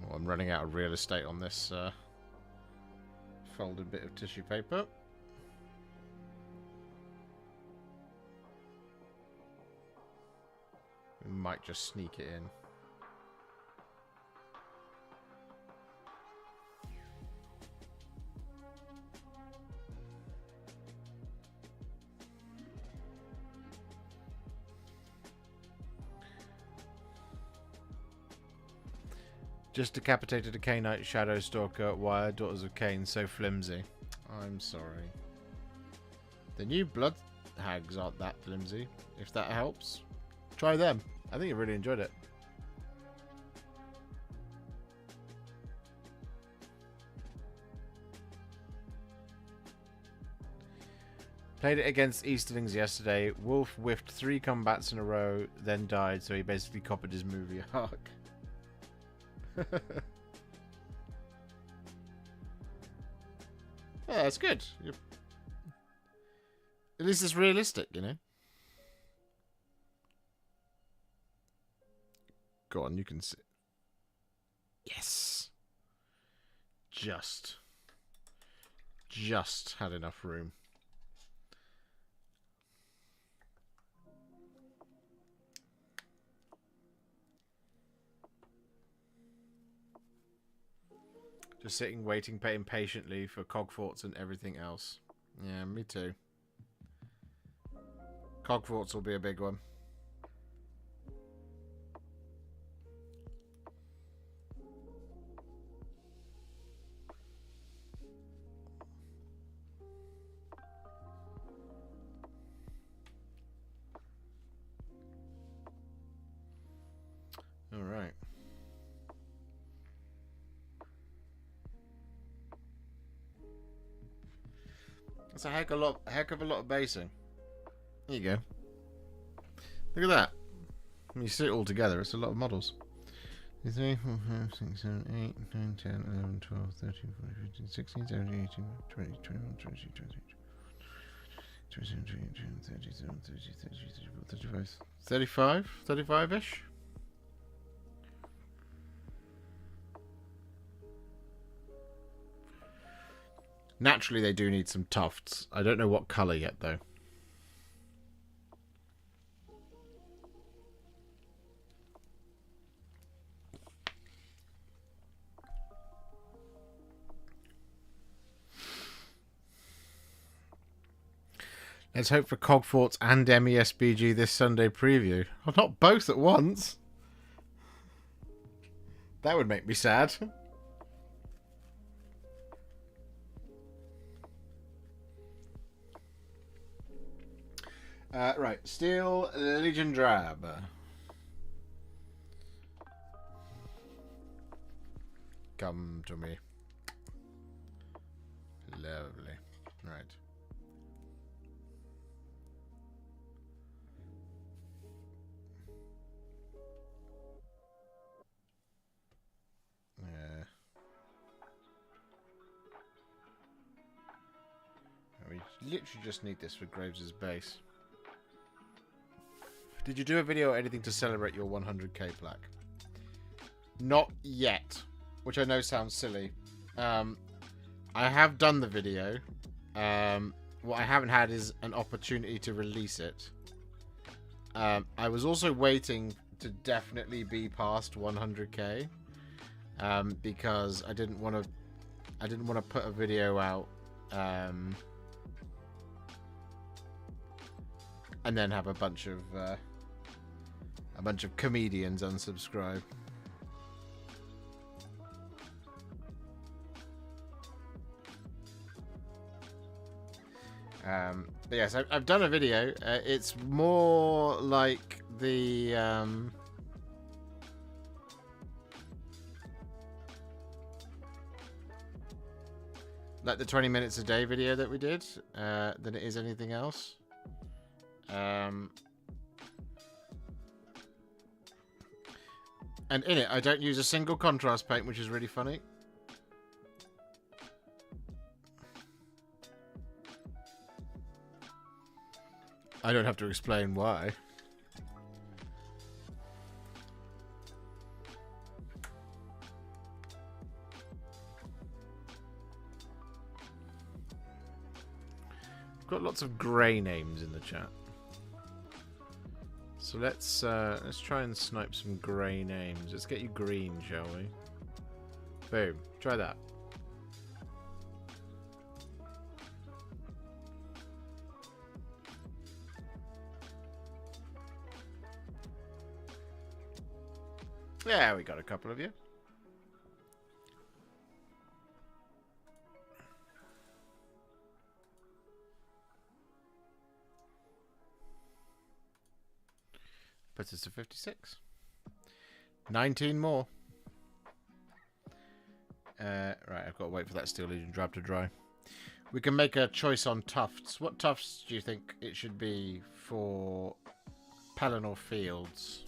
Well, I'm running out of real estate on this folded bit of tissue paper. We might just sneak it in. Just decapitated a Cainite Shadow Stalker. Why are Daughters of Cain so flimsy? I'm sorry. The new Blood Hags aren't that flimsy. If that helps, try them. I think you really enjoyed it. Played it against Easterlings yesterday. Wolf whiffed 3 combats in a row, then died, so he basically copied his movie arc. Yeah, that's good. At least it's realistic, you know. Go on, you can sit. Yes. Just had enough room. Just sitting, waiting impatiently for Cogforts and everything else. Yeah, me too. Cogforts will be a big one. All right. That's a heck of a lot of basing. There you go. Look at that. When you sit it all together, it's a lot of models. 3, 4, 5, 6, 7, 8, 9, 10, 11, 12, 13, 14, 15, 16, 17, 18, 20, 21, 22, 23, 27, 28, 37, 30, 34, 35. 35-ish? Naturally, they do need some tufts. I don't know what colour yet, though. Let's hope for Cogforts and MESBG this Sunday preview. Oh, not both at once. That would make me sad. Right, Steel Legion Drab. Come to me. Lovely. Right. We literally just need this for Graves' base. Did you do a video or anything to celebrate your 100k plaque? Not yet, which I know sounds silly. I have done the video. What I haven't had is an opportunity to release it. I was also waiting to definitely be past 100k because I didn't want to put a video out and then have a bunch of comedians unsubscribe. But yes, I've done a video. It's more like the like the 20 minutes a day video that we did than it is anything else. And in it, I don't use a single contrast paint, which is really funny. I don't have to explain why. I've got lots of grey names in the chat. So let's try and snipe some grey names. Let's get you green, shall we? Boom. Try that. Yeah, we got a couple of you. Puts us to 56. 19 more. Right, I've got to wait for that Steel Legion Drab to dry. We can make a choice on tufts. What tufts do you think it should be for Pelennor Fields?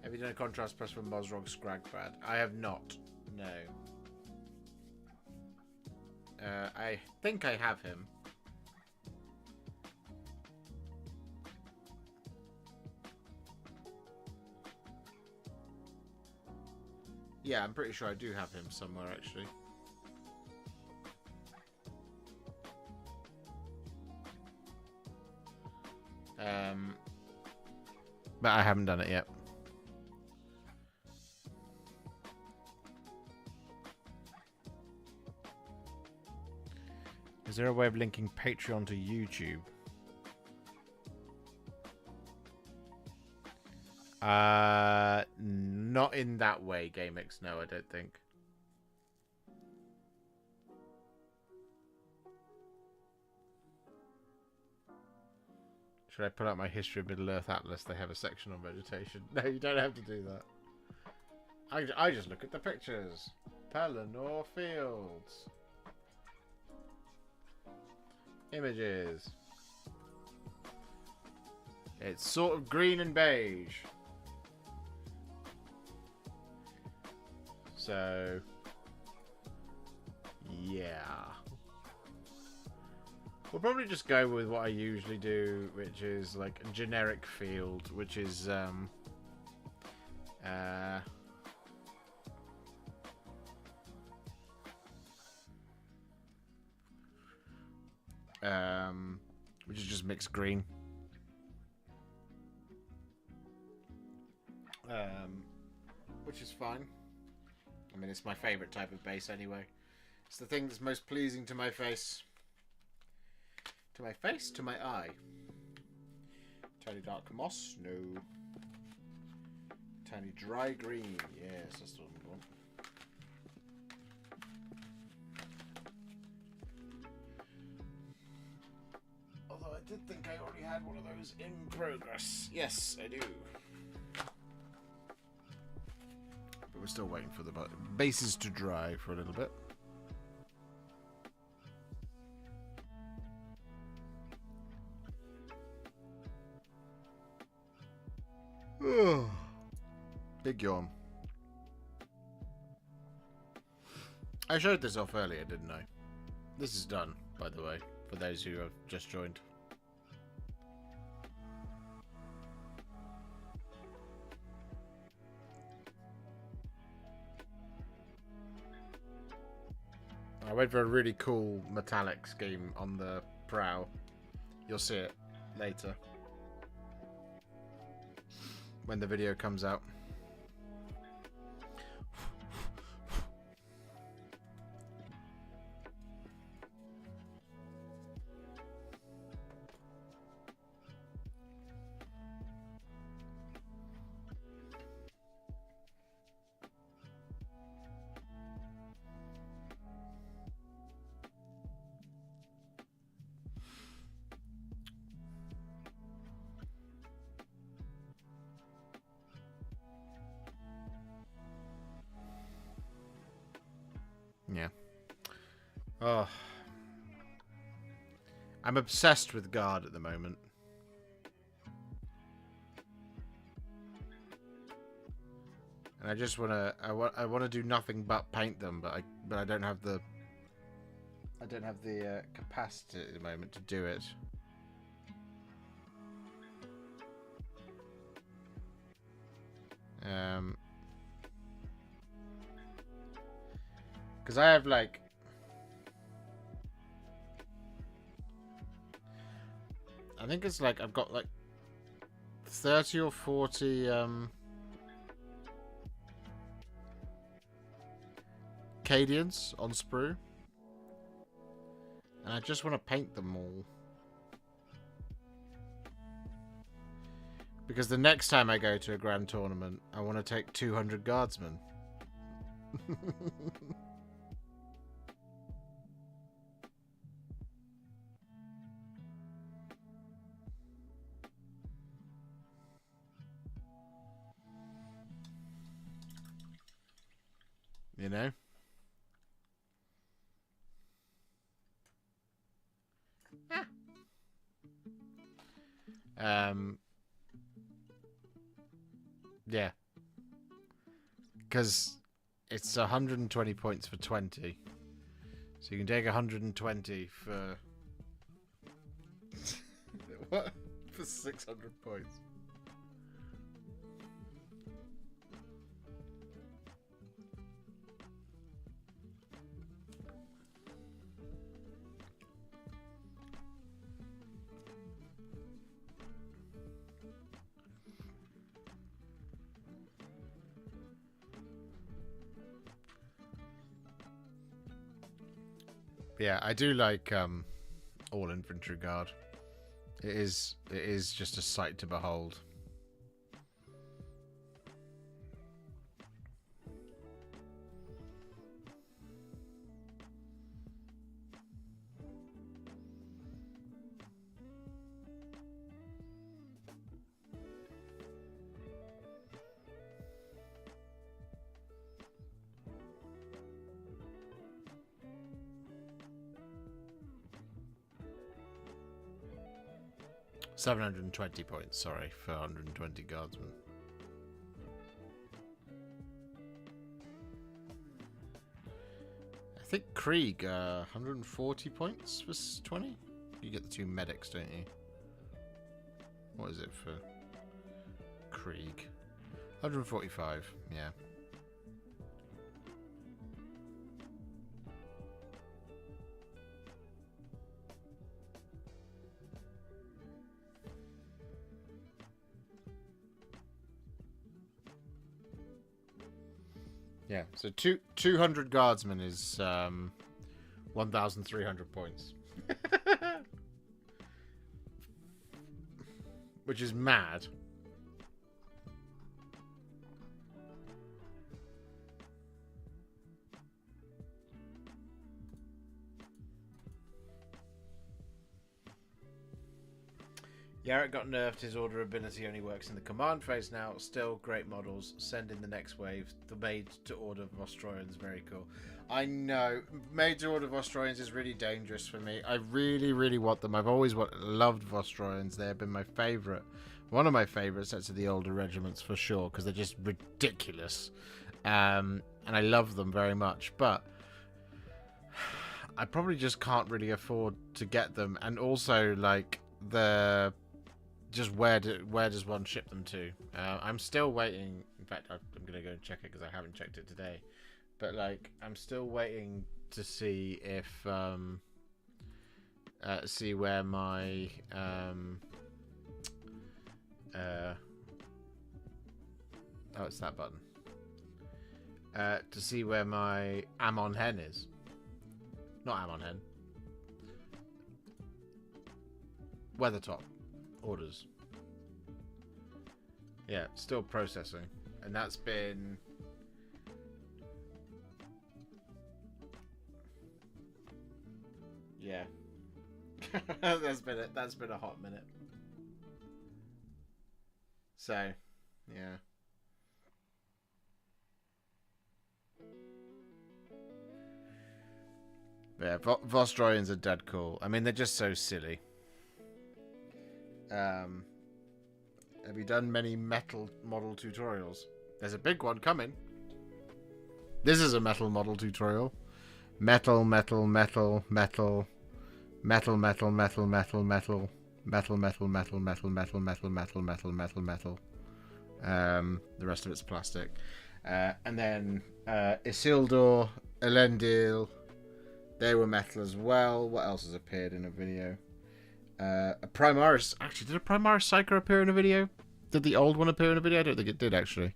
Have you done a contrast press for Mosrog Scragbrad? I have not. No. I think I have him. Yeah, I'm pretty sure I do have him somewhere, actually. But I haven't done it yet. Is there a way of linking Patreon to YouTube? Not in that way, GameX. No, I don't think. Should I pull out my History of Middle-earth Atlas? They have a section on vegetation. No, you don't have to do that. I just look at the pictures. Pelennor Fields. Images. It's sort of green and beige. So, yeah. We'll probably just go with what I usually do, which is like a generic field, which is which is just mixed green. Which is fine. I mean, it's my favorite type of base anyway. It's the thing that's most pleasing to my face. To my face? To my eye. Tiny dark moss? No. Tiny dry green. Yes, that's the one we want. Although I did think I already had one of those in progress. Yes, I do. But we're still waiting for the bases to dry for a little bit. Big yawn. I showed this off earlier, didn't I? This is done, by the way, for those who have just joined. I went for a really cool metallic scheme on the prow. You'll see it later when the video comes out. Yeah. Oh. I'm obsessed with guard at the moment. And I just wanna I wanna do nothing but paint them, but I don't have the capacity at the moment to do it. Because I have like I think it's like I've got like 30 or 40 Cadians on sprue, and I just want to paint them all because the next time I go to a grand tournament I want to take 200 guardsmen. You know? Yeah. Because it's 120 points for 20. So you can take 120 for... what? For 600 points. Yeah, I do like all infantry guard. It is just a sight to behold. $720 points, sorry, for 120 guardsmen. I think Krieg, 140 points for 20? You get the 2 medics, don't you? What is it for Krieg? 145, yeah. Yeah, so 200 guardsmen is 1,300 points. Which is mad. Yarrick got nerfed. His order ability only works in the command phase now. Still great models. Send in the next wave. The made to order Vostroyans, very cool. I know made to order Vostroyans is really dangerous for me. I really, really want them. I've always loved Vostroyans. They have been my favourite. One of my favourite sets of the older regiments for sure, because they're just ridiculous. And I love them very much. But I probably just can't really afford to get them. And also, like, just where does one ship them to? I'm still waiting. In fact, I'm gonna go and check it because I haven't checked it today. But like, I'm still waiting to see if see where my oh, it's that button. To see where my Amon Hen is. Not Amon Hen. Weathertop. Orders. Yeah, still processing. And that's been... Yeah. that's been a hot minute. So, yeah. Yeah, Vostroyans are dead cool. I mean, they're just so silly. Have you done many metal model tutorials? There's a big one coming. This is a metal model tutorial. Metal, metal, metal, metal, metal, metal, metal, metal, metal, metal, metal, metal, metal, metal, metal, metal, metal, metal, metal. The rest of it's plastic. And then Isildur, Elendil, they were metal as well. What else has appeared in a video? A Primaris. Actually, did a Primaris Psyker appear in a video? Did the old one appear in a video? I don't think it did, actually.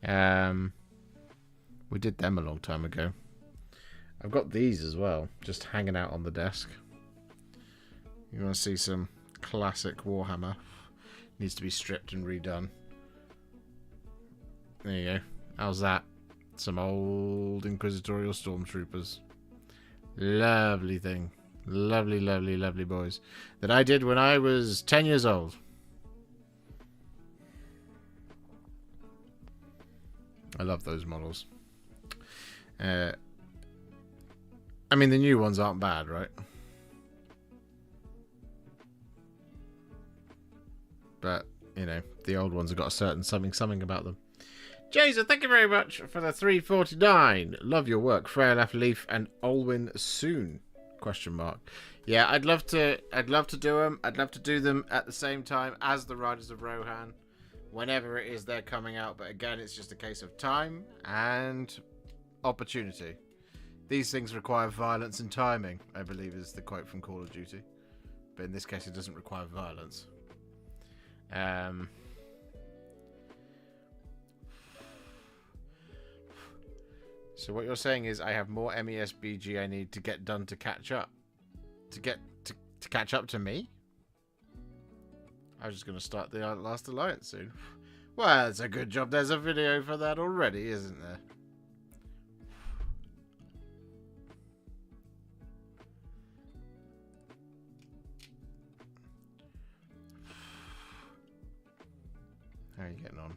We did them a long time ago. I've got these as well, just hanging out on the desk. You want to see some classic Warhammer? Needs to be stripped and redone. There you go. How's that? Some old Inquisitorial Stormtroopers. Lovely thing. Lovely, lovely, lovely boys. That I did when I was 10 years old. I love those models. I mean, the new ones aren't bad, right? But, you know, the old ones have got a certain something about them. Jason, thank you very much for the 349. Love your work. Frail Leaf and Olwyn soon. Question mark. Yeah, I'd love to do them. I'd love to do them at the same time as the Riders of Rohan, whenever it is they're coming out. But again, it's just a case of time and opportunity. These things require violence and timing, I believe is the quote from Call of Duty. But in this case, it doesn't require violence. So what you're saying is I have more MESBG I need to get done to catch up. To catch up to me? I was just going to start the Last Alliance soon. Well, it's a good job there's a video for that already, isn't there? How are you getting on?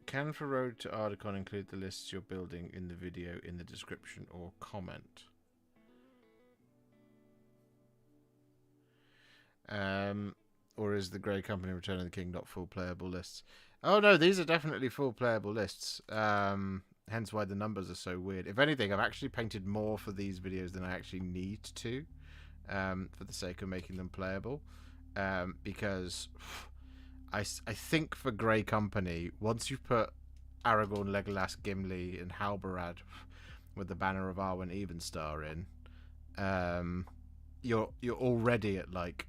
Can for Road to Ardacon include the lists you're building in the video in the description or comment? Or is the Grey Company Return of the King not full playable lists? Oh no, these are definitely full playable lists. Hence why the numbers are so weird. If anything, I've actually painted more for these videos than I actually need to, for the sake of making them playable. Because I think for Grey Company, once you've put Aragorn, Legolas, Gimli, and Halbarad with the Banner of Arwen Evenstar in, you're already at like,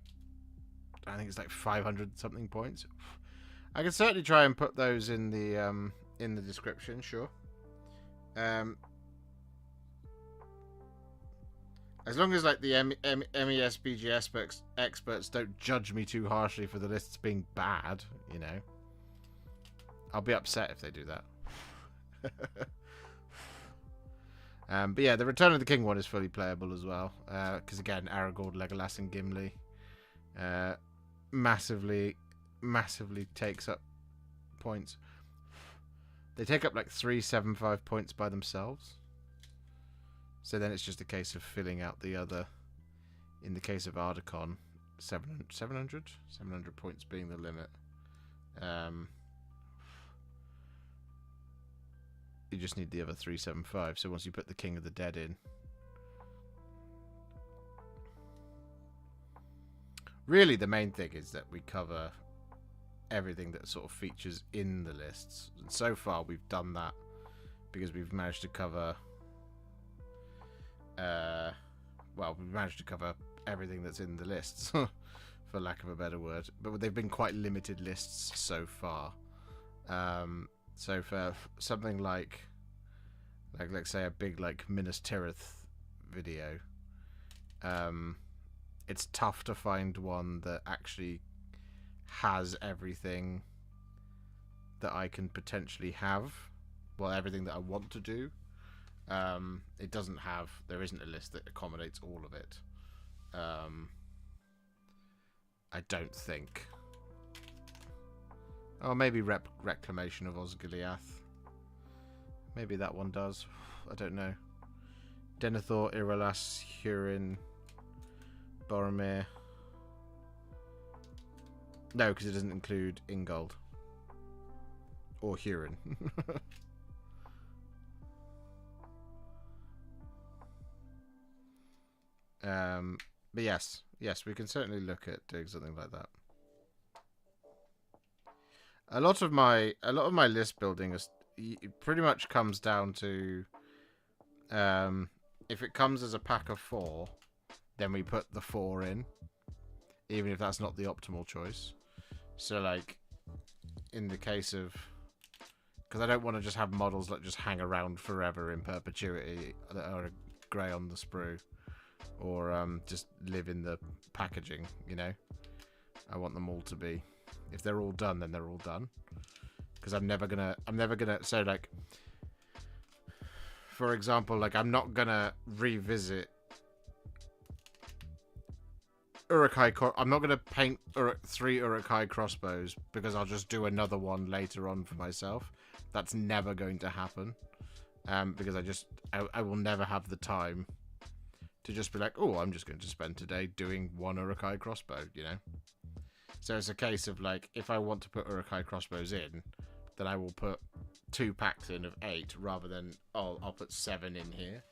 I think it's like 500 something points. I can certainly try and put those in the description, sure. As long as like the MESBG experts don't judge me too harshly for the lists being bad, you know. I'll be upset if they do that. But yeah, the Return of the King one is fully playable as well. Because again, Aragorn, Legolas, and Gimli massively takes up points. They take up like 375 points by themselves. So then it's just a case of filling out the other. In the case of Ardacon, 700 points being the limit. You just need the other 375. So once you put the King of the Dead in, really the main thing is that we cover everything that sort of features in the lists. And so far we've done that because we've managed to cover we've managed to cover everything that's in the lists, for lack of a better word. But they've been quite limited lists so far. So for something like let's say a big like Minas Tirith video, it's tough to find one that actually has everything that I can potentially have. Well, everything that I want to do. It doesn't have. There isn't a list that accommodates all of it. I don't think. Oh, maybe Reclamation of Osgiliath. Maybe that one does. I don't know. Denethor, Irolas, Hurin, Boromir. No, because it doesn't include Ingold. Or Hurin. But yes, we can certainly look at doing something like that. A lot of my list building is pretty much comes down to if it comes as a pack of 4, then we put the 4 in, even if that's not the optimal choice. So like in the case of, because I don't want to just have models that just hang around forever in perpetuity that are grey on the sprue. Or just live in the packaging, you know. I want them all to be. If they're all done, then they're all done. Because I'm never gonna. So like, for example, like I'm not gonna revisit Uruk-hai. I'm not gonna paint 3 Uruk-hai crossbows because I'll just do another one later on for myself. That's never going to happen. Because I will never have the time to just be like, oh, I'm just going to spend today doing 1 Uruk-hai crossbow, you know? So it's a case of, like, if I want to put Uruk-hai crossbows in, then I will put 2 packs in of 8, rather than, I'll put 7 in here.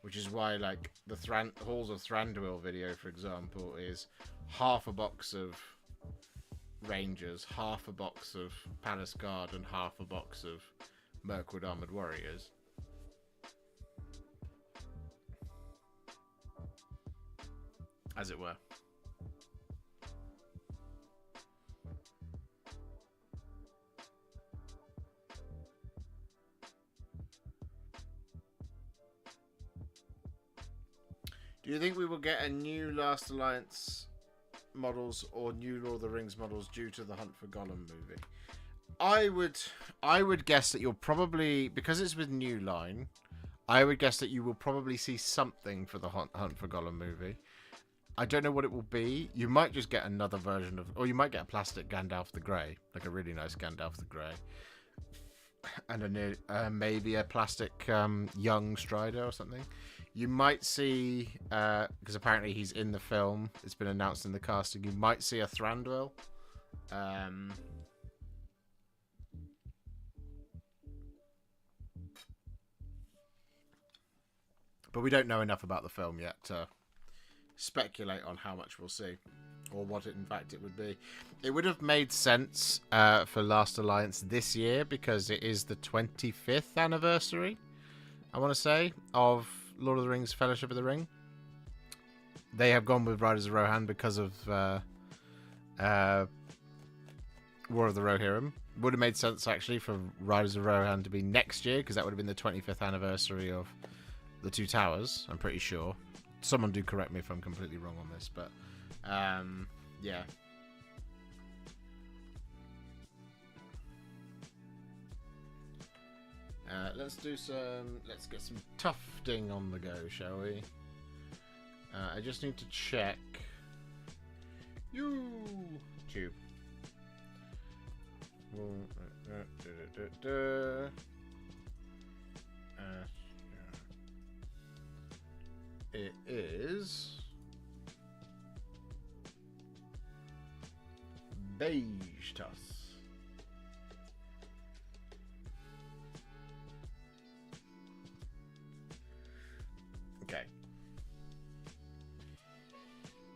Which is why, like, the Halls of Thranduil video, for example, is half a box of Rangers, half a box of Palace Guard, and half a box of Mirkwood Armoured Warriors. As it were. Do you think we will get a new Last Alliance models or new Lord of the Rings models due to the Hunt for Gollum movie? I would guess that you'll probably, because it's with New Line, I would guess that you will probably see something for the Hunt for Gollum movie. I don't know what it will be. You might just get another version of, or you might get a plastic Gandalf the Grey, like a really nice Gandalf the Grey, and maybe a plastic young Strider or something. You might see, because apparently he's in the film, it's been announced in the casting, you might see a Thranduil. But we don't know enough about the film yet to speculate on how much we'll see. or what it, in fact it would be. It would have made sense for Last Alliance this year because it is the 25th anniversary, I want to say, of Lord of the Rings Fellowship of the Ring. They have gone with Riders of Rohan because of War of the Rohirrim. Would have made sense actually for Riders of Rohan to be next year because that would have been the 25th anniversary of the Two Towers, I'm pretty sure. Someone do correct me if I'm completely wrong on this, but yeah. Let's get some tufting on the go, shall we? I just need to check YouTube. It is beige tuss. Okay.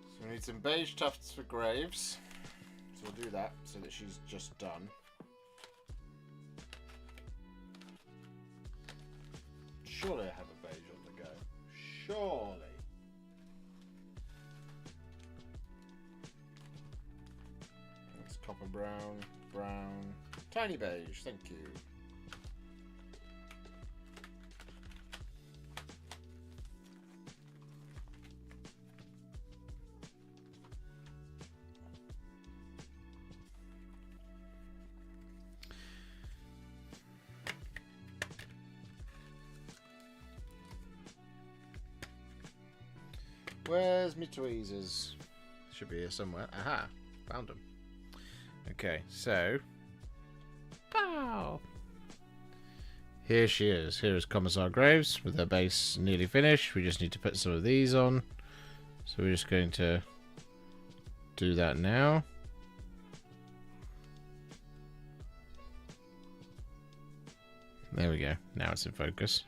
So we need some beige tufts for Graves. So we'll do that so that she's just done. Surely I have a beige on the go. Surely. It's copper brown, brown, tiny beige, thank you. Where's my tweezers? Should be here somewhere. Aha! Found them. Okay, so... Pow! Here she is. Here is Commissar Graves with her base nearly finished. We just need to put some of these on. So we're just going to do that now. There we go. Now it's in focus.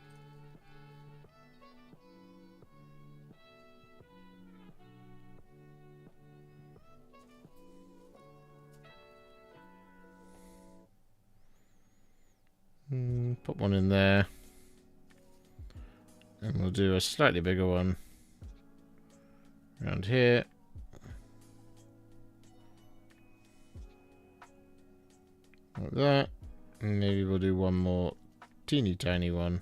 Put one in there. And we'll do a slightly bigger one around here. Like that. And maybe we'll do one more teeny tiny one.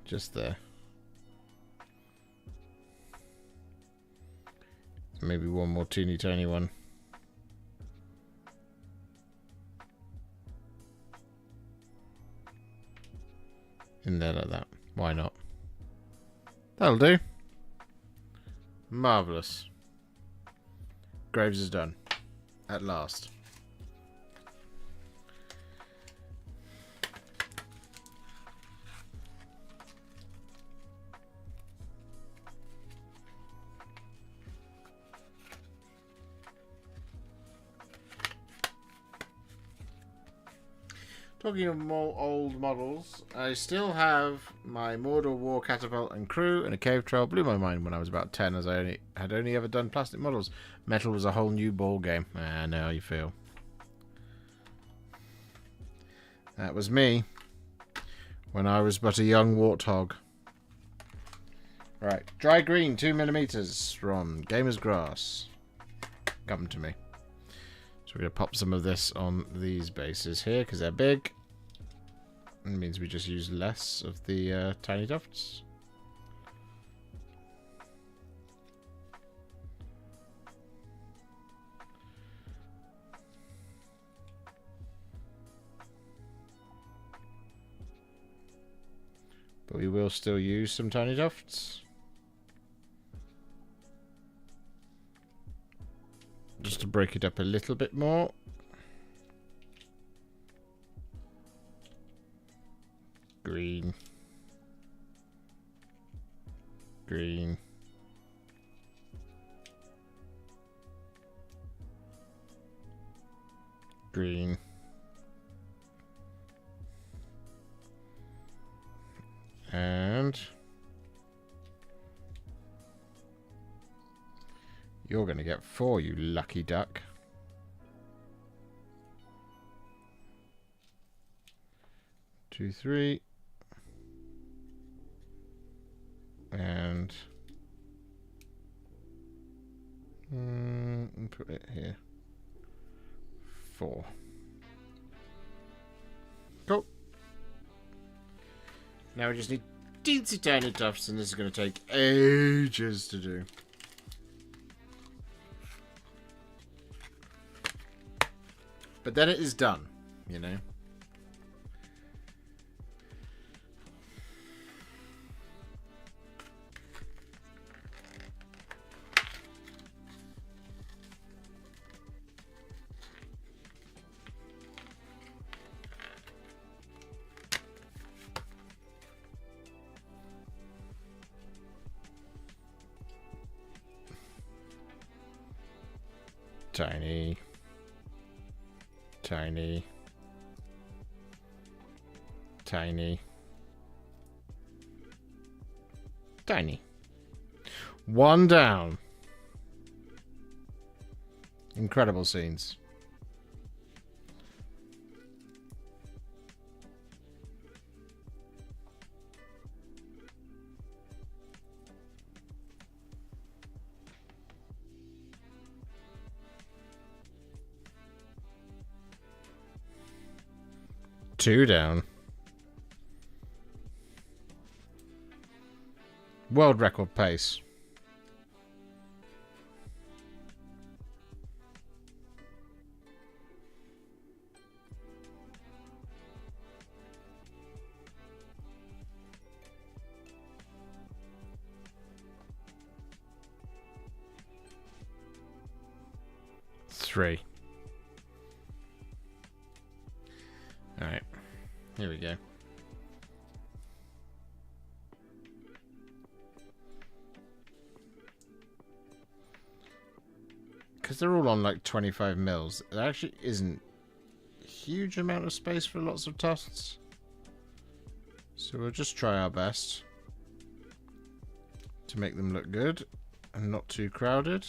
Just there. Maybe one more teeny tiny one. In there like that. Why not? That'll do. Marvellous. Graves is done. At last. Talking of more old models, I still have my Mordor War Catapult and Crew and a Cave Troll. Blew my mind when I was about 10 as I had only ever done plastic models. Metal was a whole new ball game. I know how you feel. That was me when I was but a young warthog. Right, dry green 2mm from Gamer's Grass. Come to me. So we're going to pop some of this on these bases here because they're big. It means we just use less of the tiny tufts. But we will still use some tiny tufts. Just to break it up a little bit more. Green. Green. Green. And You're going to get 4, you lucky duck. Two, 3. And put it here. 4. Cool. Now we just need teensy tiny tufts, and this is going to take ages to do. But then it is done, you know. Tiny. Tiny. Tiny. Tiny. 1 down. Incredible scenes. Two down. World record pace. Three. All right. Here we go. Because they're all on like 25 mils, there actually isn't a huge amount of space for lots of tufts. So we'll just try our best to make them look good and not too crowded.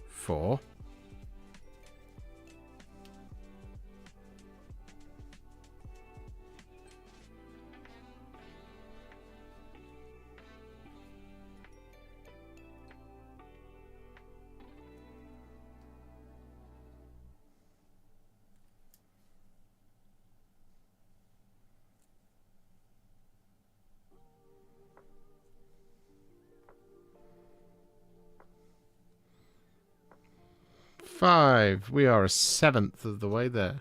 4. Five. We are a 7th of the way there.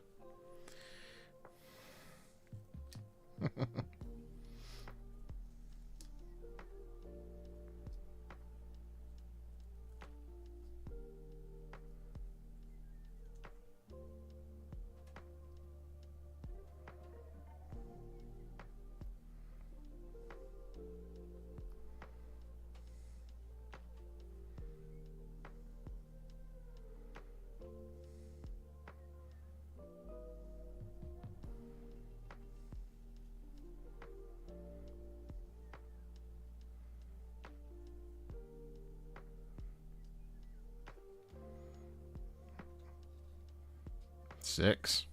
Six.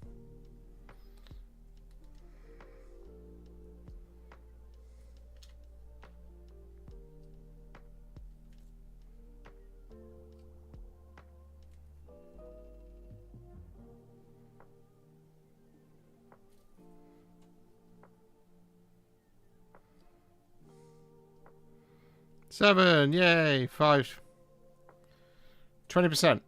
Seven. Yay. 5. 20%.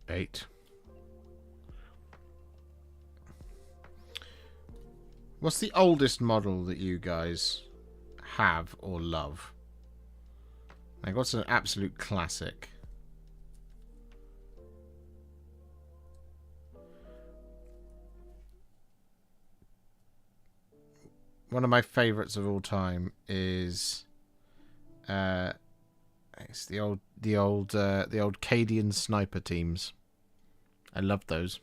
Eight. What's the oldest model that you guys have or love? Like, what's an absolute classic? one of my favourites of all time is it's the old Cadian sniper teams. I loved those.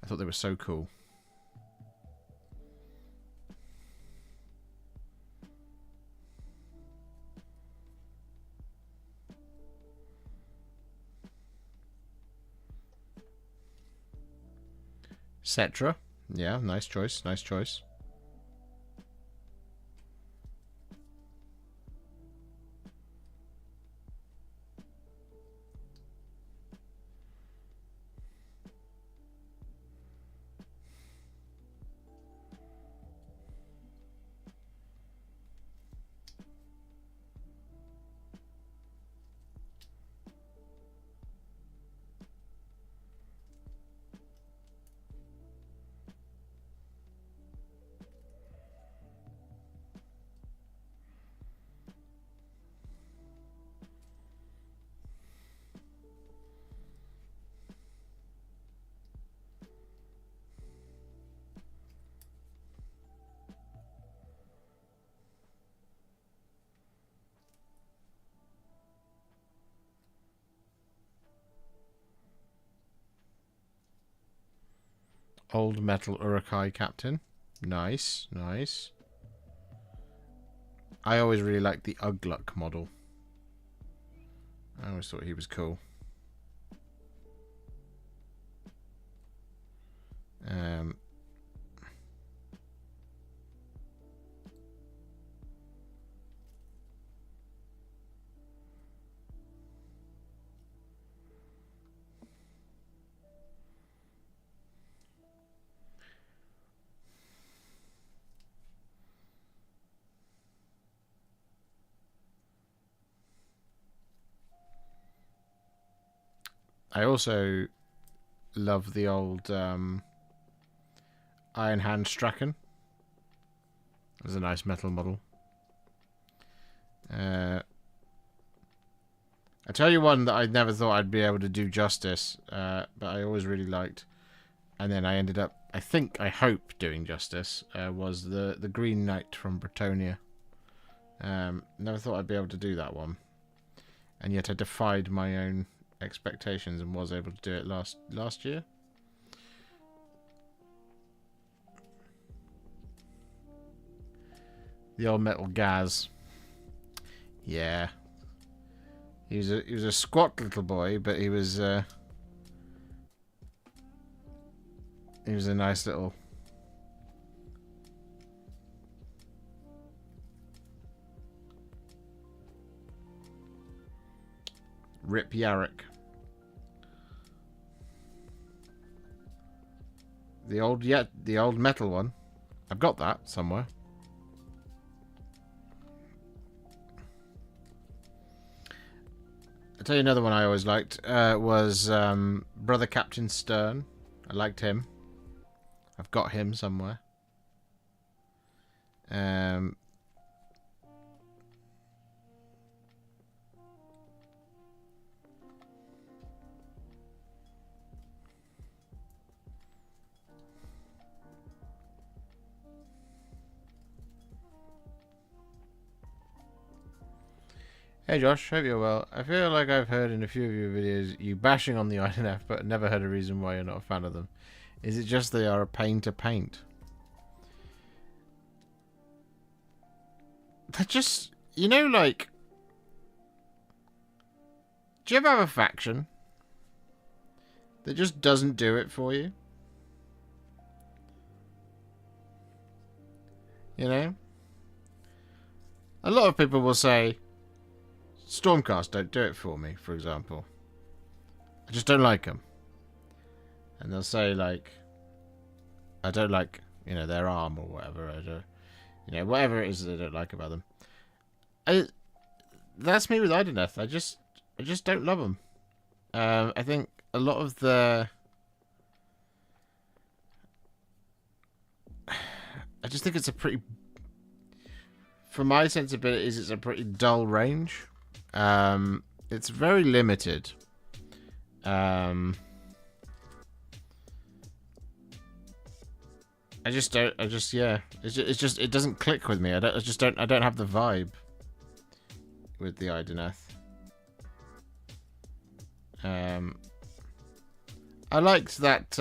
I thought they were so cool. Cetra. Yeah, nice choice. Nice choice. Old metal Urukai captain. Nice, nice. I always really liked the Ugluk model. I always thought he was cool. I also love the old Iron Hand Strachan. There's a nice metal model. I tell you one that I never thought I'd be able to do justice, but I always really liked, and then I ended up, I hope doing justice, was the Green Knight from Bretonia. Never thought I'd be able to do that one, and yet I defied my own expectations and was able to do it last year. The old metal Gaz. Yeah. He was a squat little boy, but he was a nice little Rip Yarrick. The old metal one. I've got that somewhere. I'll tell you another one I always liked was Brother Captain Stern. I liked him. I've got him somewhere. Hey Josh, hope you're well. I feel like I've heard in a few of your videos you bashing on the INF, but never heard a reason why you're not a fan of them. Is it just they are a pain to paint? They're just, you know, like, do you ever have a faction that just doesn't do it for you? You know? A lot of people will say, Stormcast don't do it for me, for example. I just don't like them. And they'll say, like, I don't like, you know, their arm or whatever. I don't, you know, whatever it is that they don't like about them. That's me with Ideneth. I just don't love them. I think a lot of the... I just think it's a pretty... For my sensibilities, it's a pretty dull range. It's very limited. I I just don't. Yeah. It's just it doesn't click with me. I don't have the vibe with the Idoneth. I liked that.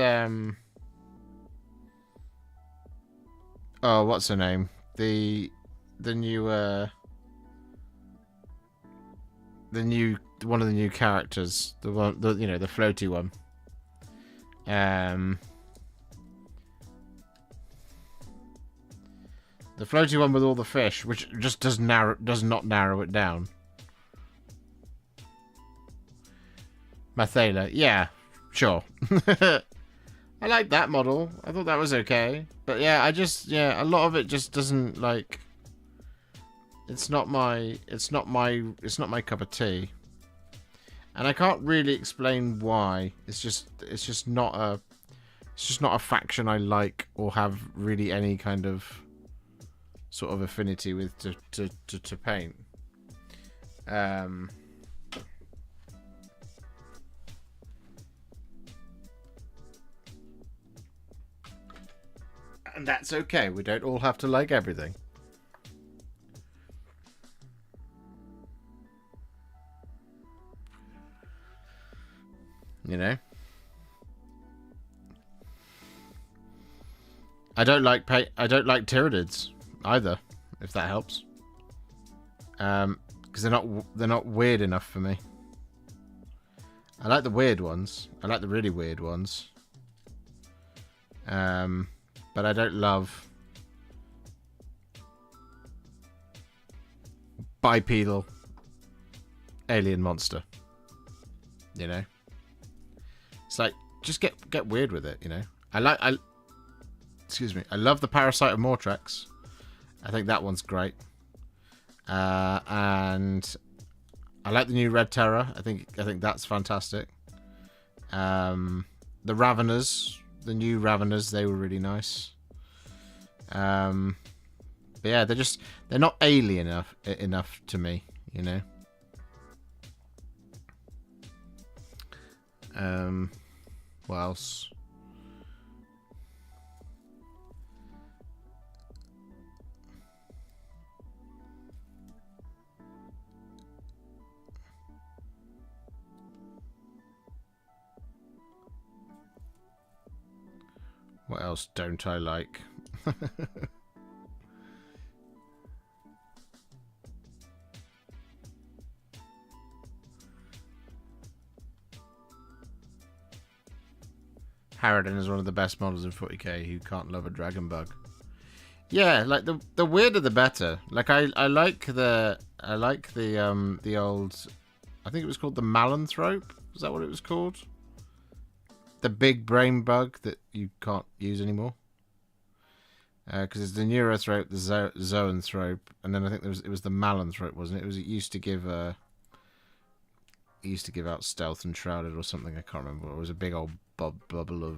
Oh, what's her name? The new one of the new characters. The one, the floaty one. The floaty one with all the fish, which just does not narrow it down. Mathala, yeah, sure. I like that model. I thought that was okay, but yeah, a lot of it just doesn't like. It's not my cup of tea, and I can't really explain why. It's just not a faction I like or have really any kind of sort of affinity with to paint. And that's okay. We don't all have to like everything. You know? I don't like Tyranids either, if that helps. Because they're not weird enough for me. I like the weird ones. I like the really weird ones. But I don't love bipedal alien monster. You know? It's like, just get weird with it, you know? Excuse me. I love the Parasite of Mortrex. I think that one's great. And I like the new Red Terror. I think that's fantastic. The Raveners, the new Raveners, they were really nice. But yeah, they're not alien enough to me, you know. What else? What else don't I like? Harridan is one of the best models in 40k who can't love a dragon bug. Yeah, like the weirder the better. Like I like the old, I think it was called the Malanthrope. Is that what it was called? The big brain bug that you can't use anymore. Because it's the Neurothrope, the Zoanthrope, and then I think it was the Malanthrope, wasn't it? It used to give out Stealth and Shrouded or something. I can't remember. It was a big old bubble of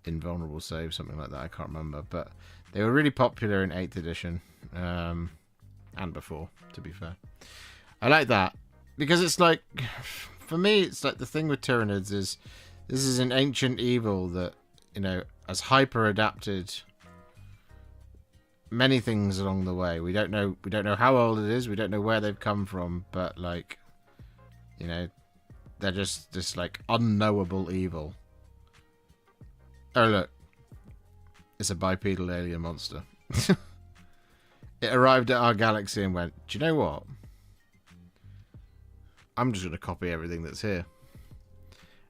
invulnerable save, something like that. I can't remember, but they were really popular in 8th edition and before, to be fair. I like that because it's like, for me, it's like the thing with Tyranids is this is an ancient evil that, you know, has hyper adapted many things along the way. We don't know how old it is. We don't know where they've come from, but like, you know, they're just this like unknowable evil. Oh look, it's a bipedal alien monster. It arrived at our galaxy and went, do you know what? I'm just going to copy everything that's here.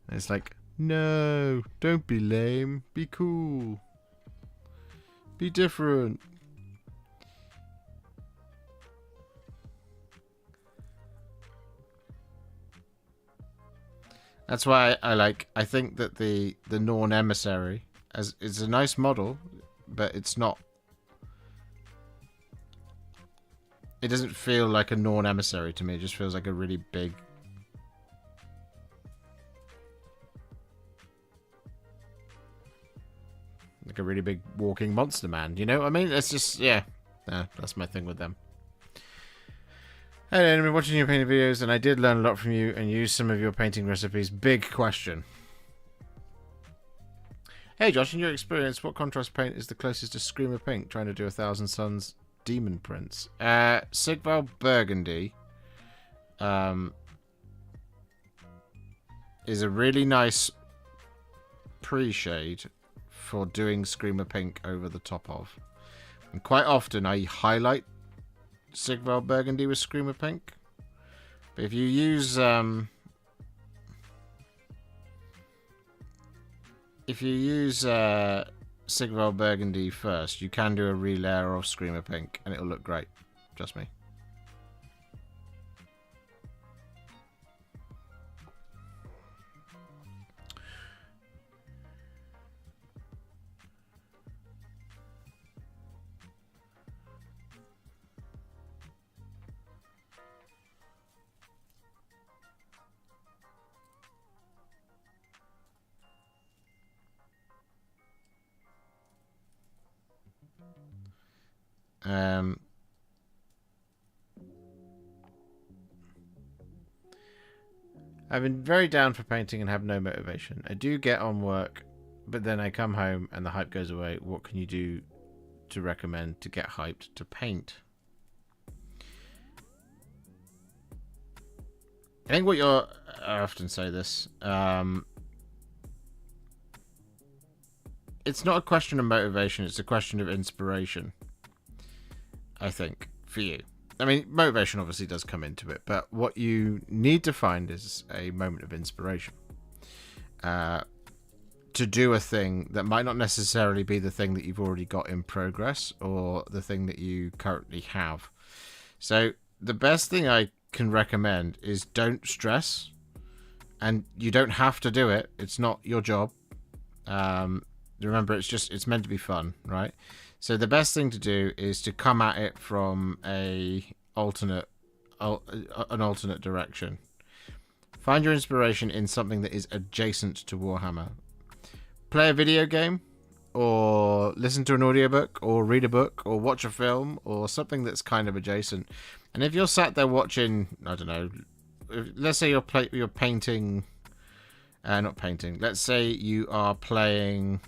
And it's like, no, don't be lame. Be cool. Be different. That's why I think that the Norn Emissary is a nice model, but it's not. It doesn't feel like a Norn Emissary to me. It just feels like a really big. Like a really big walking monster man. You know what I mean? It's just, yeah. That's my thing with them. Hey, I've been watching your painting videos, and I did learn a lot from you and use some of your painting recipes. Big question. Hey Josh, in your experience, what contrast paint is the closest to Screamer Pink trying to do 1,000 Suns Demon Prince? Sigval Burgundy is a really nice pre-shade for doing Screamer Pink over the top of. And quite often I highlight Sigval Burgundy with Screamer Pink. But if you use Sigval Burgundy first, you can do a relayer of Screamer Pink and it'll look great. Just me. I've been very down for painting and have no motivation. I do get on work, but then I come home and the hype goes away. What can you do to recommend to get hyped to paint? I think what you're... I often say this. It's not a question of motivation, it's a question of inspiration. I think, for you. I mean, motivation obviously does come into it, but what you need to find is a moment of inspiration. To do a thing that might not necessarily be the thing that you've already got in progress or the thing that you currently have. So, the best thing I can recommend is don't stress. And you don't have to do it. It's not your job. Remember, it's meant to be fun, right? So the best thing to do is to come at it from an alternate direction. Find your inspiration in something that is adjacent to Warhammer. Play a video game, or listen to an audiobook, or read a book, or watch a film, or something that's kind of adjacent. And if you're sat there watching, I don't know, let's say you're painting, not painting. Let's say you are playing.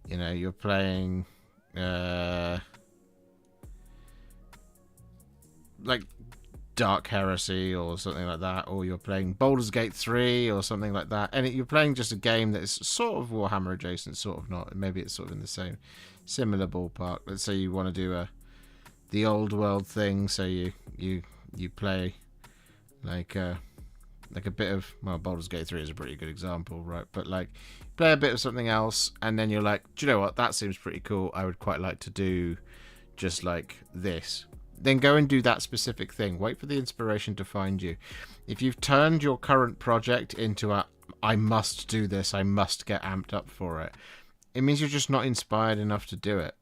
You're playing like Dark Heresy or something like that, or you're playing Baldur's Gate 3 or something like that, and you're playing just a game that is sort of Warhammer adjacent, sort of not. Maybe it's sort of in the similar ballpark. Let's say you want to do the old world thing, so you play like a bit of, well, Baldur's Gate 3 is a pretty good example, right? But like play a bit of something else, and then you're like, do you know what? That seems pretty cool. I would quite like to do just like this. Then go and do that specific thing. Wait for the inspiration to find you. If you've turned your current project into I must do this, I must get amped up for it, it means you're just not inspired enough to do it.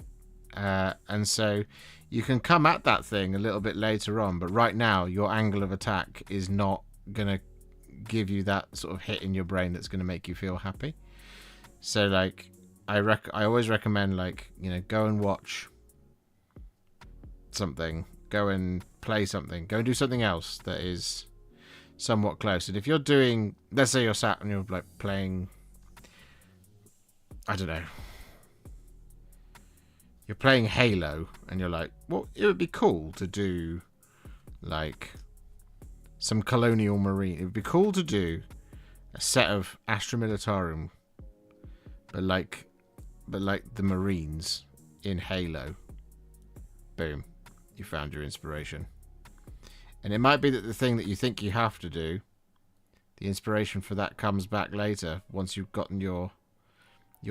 And so you can come at that thing a little bit later on, but right now your angle of attack is not going to give you that sort of hit in your brain that's going to make you feel happy. So like I always recommend, like, go and watch something, go and play something, go and do something else that is somewhat close. And if you're doing, let's say you're sat and you're like playing, I don't know, you're playing Halo, and you're like, well, it would be cool to do like some Colonial Marine. It would be cool to do a set of Astra Militarum, but like the Marines in Halo. Boom, you found your inspiration. And it might be that the thing that you think you have to do, the inspiration for that comes back later once you've gotten your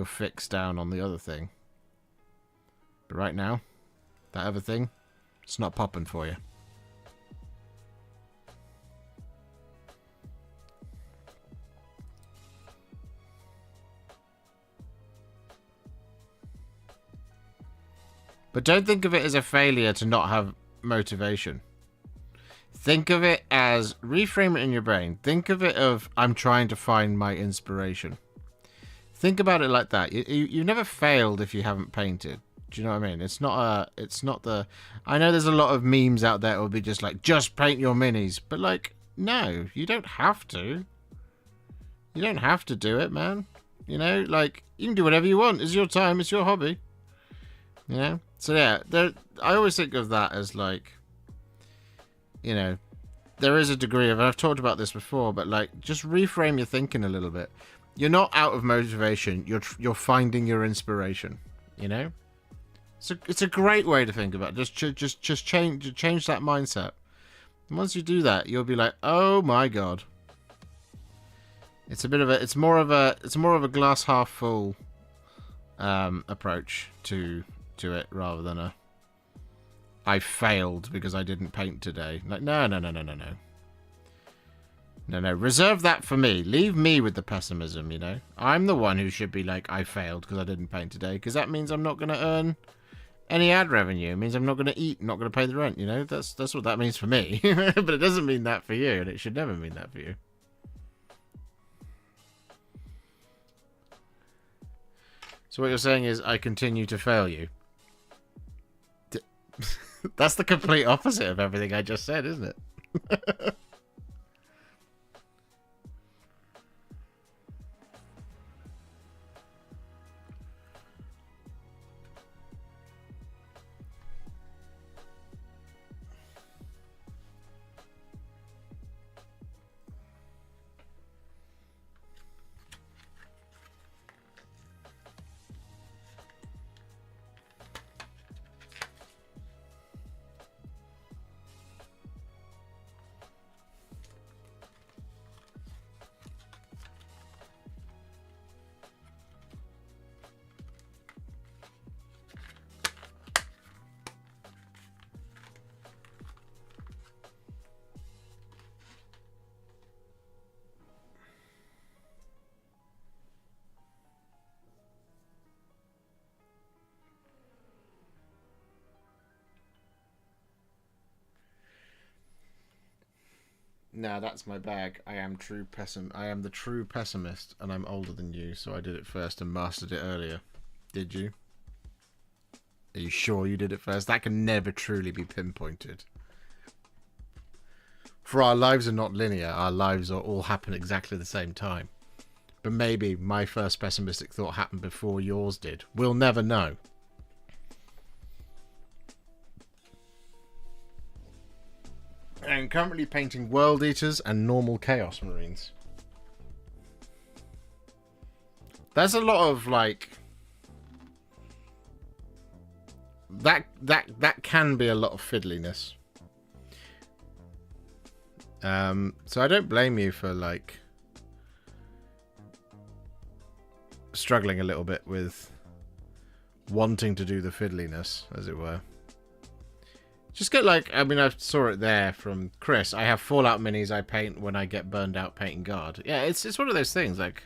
fix down on the other thing. But right now, that other thing, it's not popping for you. But don't think of it as a failure to not have motivation. Think of it as, reframe it in your brain. Think of it of, I'm trying to find my inspiration. Think about it like that. You've never failed if you haven't painted. Do you know what I mean? It's not the... I know there's a lot of memes out there that will be just like, just paint your minis. But like, no, you don't have to. You don't have to do it, man. You know, like, you can do whatever you want. It's your time. It's your hobby. You know? So, yeah, I always think of that as, like, you know, there is a degree of, I've talked about this before, but, like, just reframe your thinking a little bit. You're not out of motivation. You're finding your inspiration, you know? So it's a great way to think about it. Just change that mindset. And once you do that, you'll be like, oh my god. It's more of a glass half full approach to it rather than a I failed because I didn't paint today. Like no. No, reserve that for me. Leave me with the pessimism, you know. I'm the one who should be like I failed because I didn't paint today, because that means I'm not going to earn any ad revenue. It means I'm not going to eat, not going to pay the rent, you know. That's what that means for me. But it doesn't mean that for you, and it should never mean that for you. So what you're saying is I continue to fail you. That's the complete opposite of everything I just said, isn't it? No, that's my bag. I am the true pessimist, and I'm older than you, so I did it first and mastered it earlier. Did you? Are you sure you did it first? That can never truly be pinpointed. For our lives are not linear. Our lives are all happen exactly the same time. But maybe my first pessimistic thought happened before yours did. We'll never know. I'm currently painting World Eaters and normal Chaos Marines. There's a lot of like that can be a lot of fiddliness. So I don't blame you for like struggling a little bit with wanting to do the fiddliness, as it were. Just get like, I mean, I saw it there from Chris. I have Fallout minis I paint when I get burned out painting guard. Yeah, it's one of those things, like,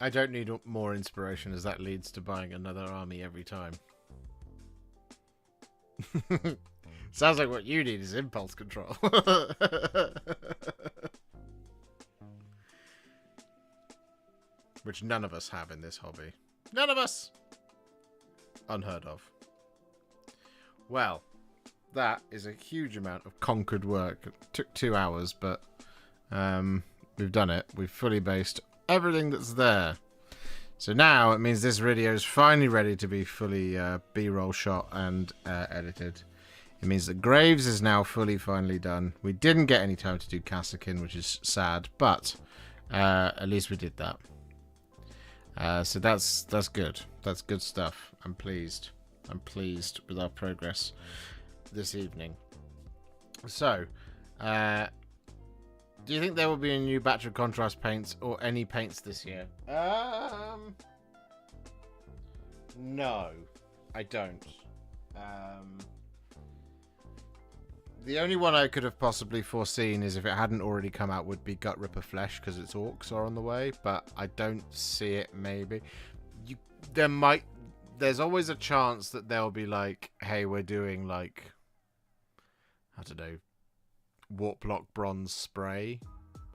I don't need more inspiration, as that leads to buying another army every time. Sounds like what you need is impulse control. Which none of us have in this hobby. None of us! Unheard of. Well, that is a huge amount of conquered work. It took 2 hours, but we've done it. We've fully based everything that's there. So now it means this video is finally ready to be fully B-roll shot and edited. It means that Graves is now finally done. We didn't get any time to do Kasrkin, which is sad, but at least we did that. So that's good. That's good stuff. I'm pleased. I'm pleased with our progress this evening. So, do you think there will be a new batch of contrast paints or any paints this year? No, I don't. The only one I could have possibly foreseen is if it hadn't already come out would be Gut Ripper Flesh because its orcs are on the way, but I don't see it. Maybe there's always a chance that they'll be like, hey, we're doing like, I don't know, Warp Block Bronze Spray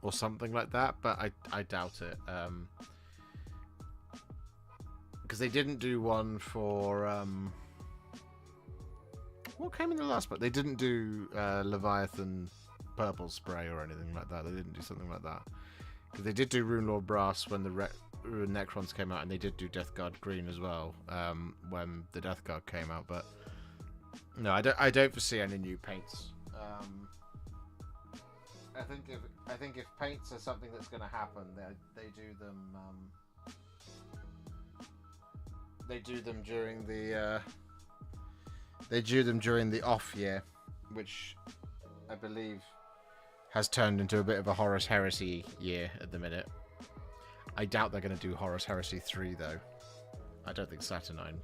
or something like that, but I doubt it. Because they didn't do one for what came in the last book? They didn't do Leviathan Purple Spray or anything like that. They didn't do something like that. Because they did do Rune Lord Brass when the Necrons came out, and they did do Death Guard Green as well when the Death Guard came out. But no, I don't foresee any new paints. I think if paints are something that's going to happen, they do them. They do them during the. They do them during the off year, which I believe has turned into a bit of a Horus Heresy year at the minute. I doubt they're going to do Horus Heresy 3 though. I don't think Saturnine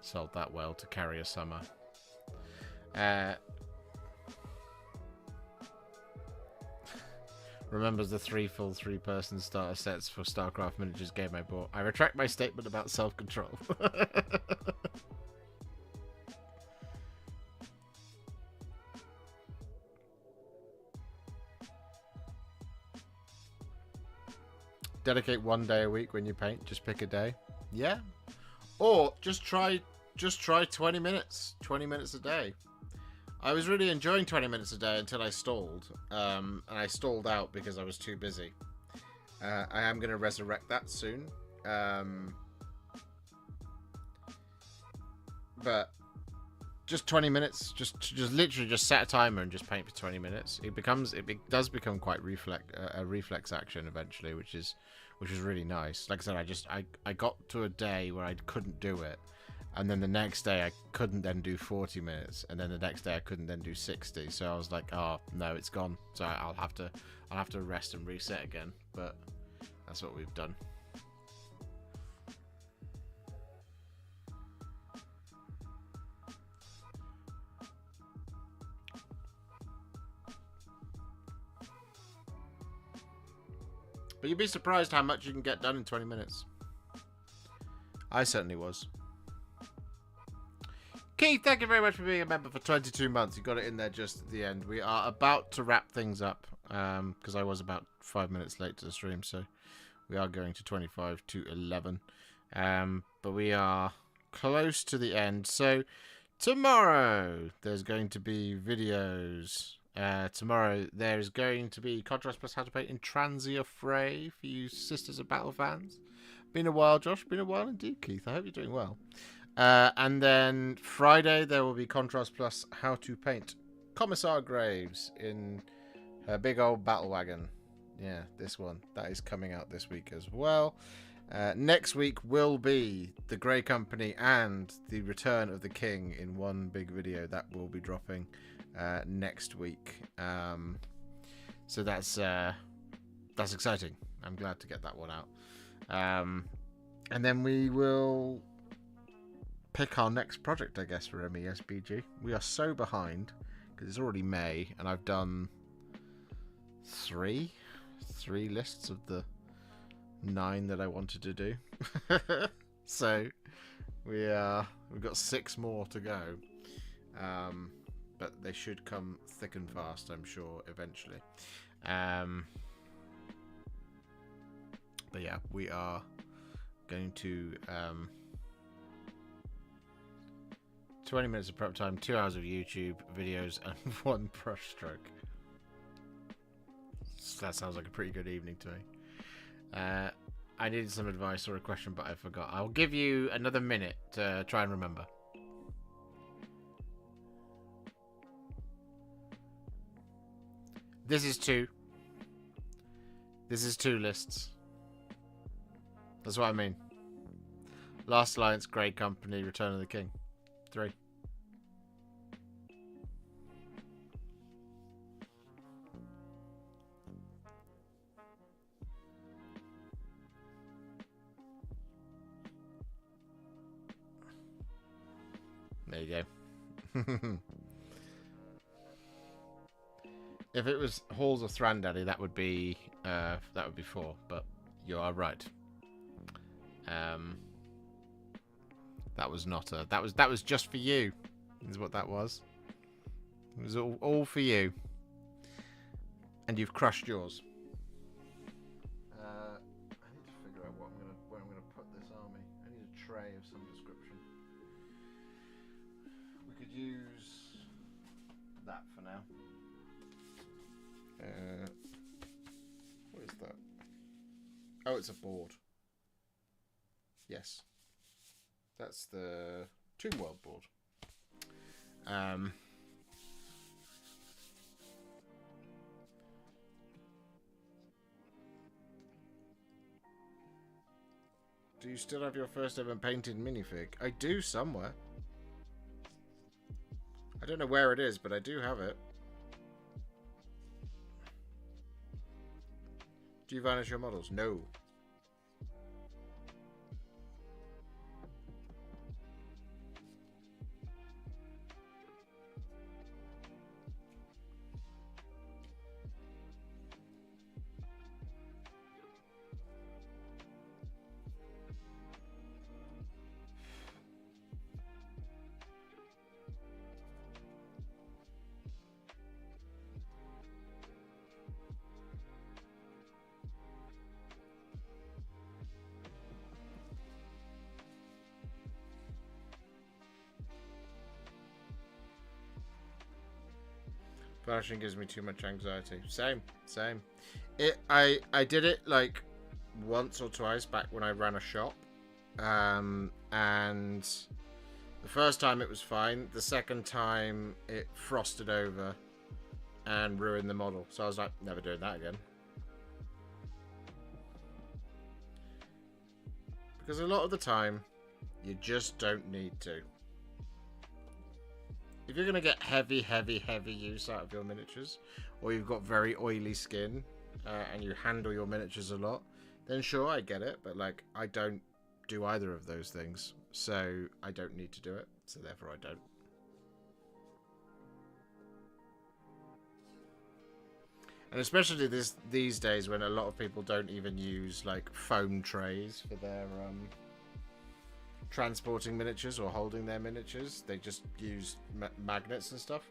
sold that well to carry a summer. Remembers the 3 full 3-person starter sets for StarCraft Miniatures game I bought. I retract my statement about self-control. Dedicate 1 day a week when you paint. Just pick a day. Yeah. Or just try 20 minutes. 20 minutes a day. I was really enjoying 20 minutes a day until I stalled. And I stalled out because I was too busy. I am going to resurrect that soon. But just 20 minutes. Just literally just set a timer and just paint for 20 minutes. It does become quite a reflex action eventually, which is really nice. Like I said, I got to a day where I couldn't do it, and then the next day I couldn't then do 40 minutes, and then the next day I couldn't then do 60. So I was like, oh no, it's gone. So I'll have to rest and reset again. But that's what we've done. But you'd be surprised how much you can get done in 20 minutes. I certainly was. Keith, thank you very much for being a member for 22 months. You got it in there just at the end. We are about to wrap things up because I was about 5 minutes late to the stream, so we are going to 25 to 11. But we are close to the end. So tomorrow there's going to be videos. Tomorrow there's going to be Contrast plus How to Paint in Transia Fray for you Sisters of Battle fans. Been a while, Josh. Been a while indeed, Keith. I hope you're doing well. And then Friday there will be Contrast plus How to Paint Commissar Graves in her big old battle wagon. Yeah, this one. That is coming out this week as well. Next week will be the Grey Company and the Return of the King in one big video that will be dropping next week. So that's exciting. I'm glad to get that one out. And then we will pick our next project, I guess, for MESBG. We are so behind because it's already May and I've done three lists of the 9 that I wanted to do. So we've got 6 more to go. But they should come thick and fast, I'm sure, eventually. But yeah, we are going to 20 minutes of prep time, 2 hours of YouTube videos, and 1 brush stroke. So that sounds like a pretty good evening to me. I needed some advice or a question, but I forgot. I'll give you another minute to try and remember. This is 2. This is 2 lists. That's what I mean. Last Alliance, Grey Company, Return of the King. 3. There you go. If it was Halls of Thranduil, that would be 4. But you are right. That was not a. That was just for you. Is what that was. It was all for you. And you've crushed yours. I need to figure out where I'm gonna put this army. I need a tray of some description. We could use that for now. What is that? Oh, it's a board. Yes. That's the Tomb World board. Do you still have your first ever painted minifig? I do somewhere. I don't know where it is, but I do have it. Do you vanish your models? No. Vanishing gives me too much anxiety. Same. I did it like once or twice back when I ran a shop. And the first time it was fine. The second time it frosted over and ruined the model. So I was like, never doing that again. Because a lot of the time, you just don't need to. If you're going to get heavy use out of your miniatures, or you've got very oily skin, and you handle your miniatures a lot, then sure, I get it. But, like, I don't do either of those things, so I don't need to do it, so therefore I don't. And especially these days when a lot of people don't even use, like, foam trays for their, transporting miniatures or holding their miniatures. They just use magnets and stuff.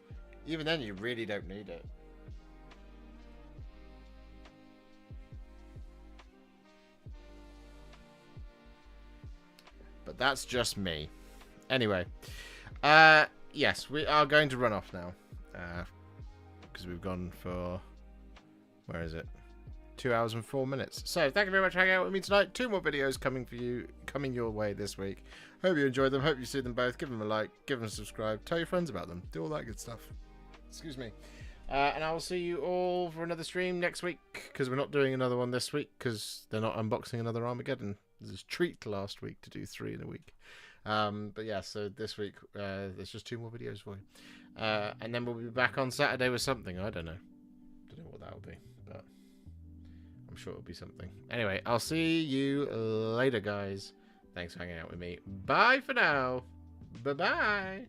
Even then, you really don't need it. But that's just me. Anyway, yes, we are going to run off now because we've gone for, where is it? 2 hours and 4 minutes. So thank you very much for hanging out with me tonight. 2 more videos coming your way this week. Hope you enjoyed them. Hope you see them both. Give them a like. Give them a subscribe. Tell your friends about them. Do all that good stuff. Excuse me. And I will see you all for another stream next week, because we're not doing another one this week because they're not unboxing another Armageddon. There's a treat last week to do 3 in a week. But yeah, so this week there's just 2 more videos for you. And then we'll be back on Saturday with something. I don't know. Don't know what that will be, but I'm sure it'll be something. Anyway, I'll see you later, guys. Thanks for hanging out with me. Bye for now. Bye-bye.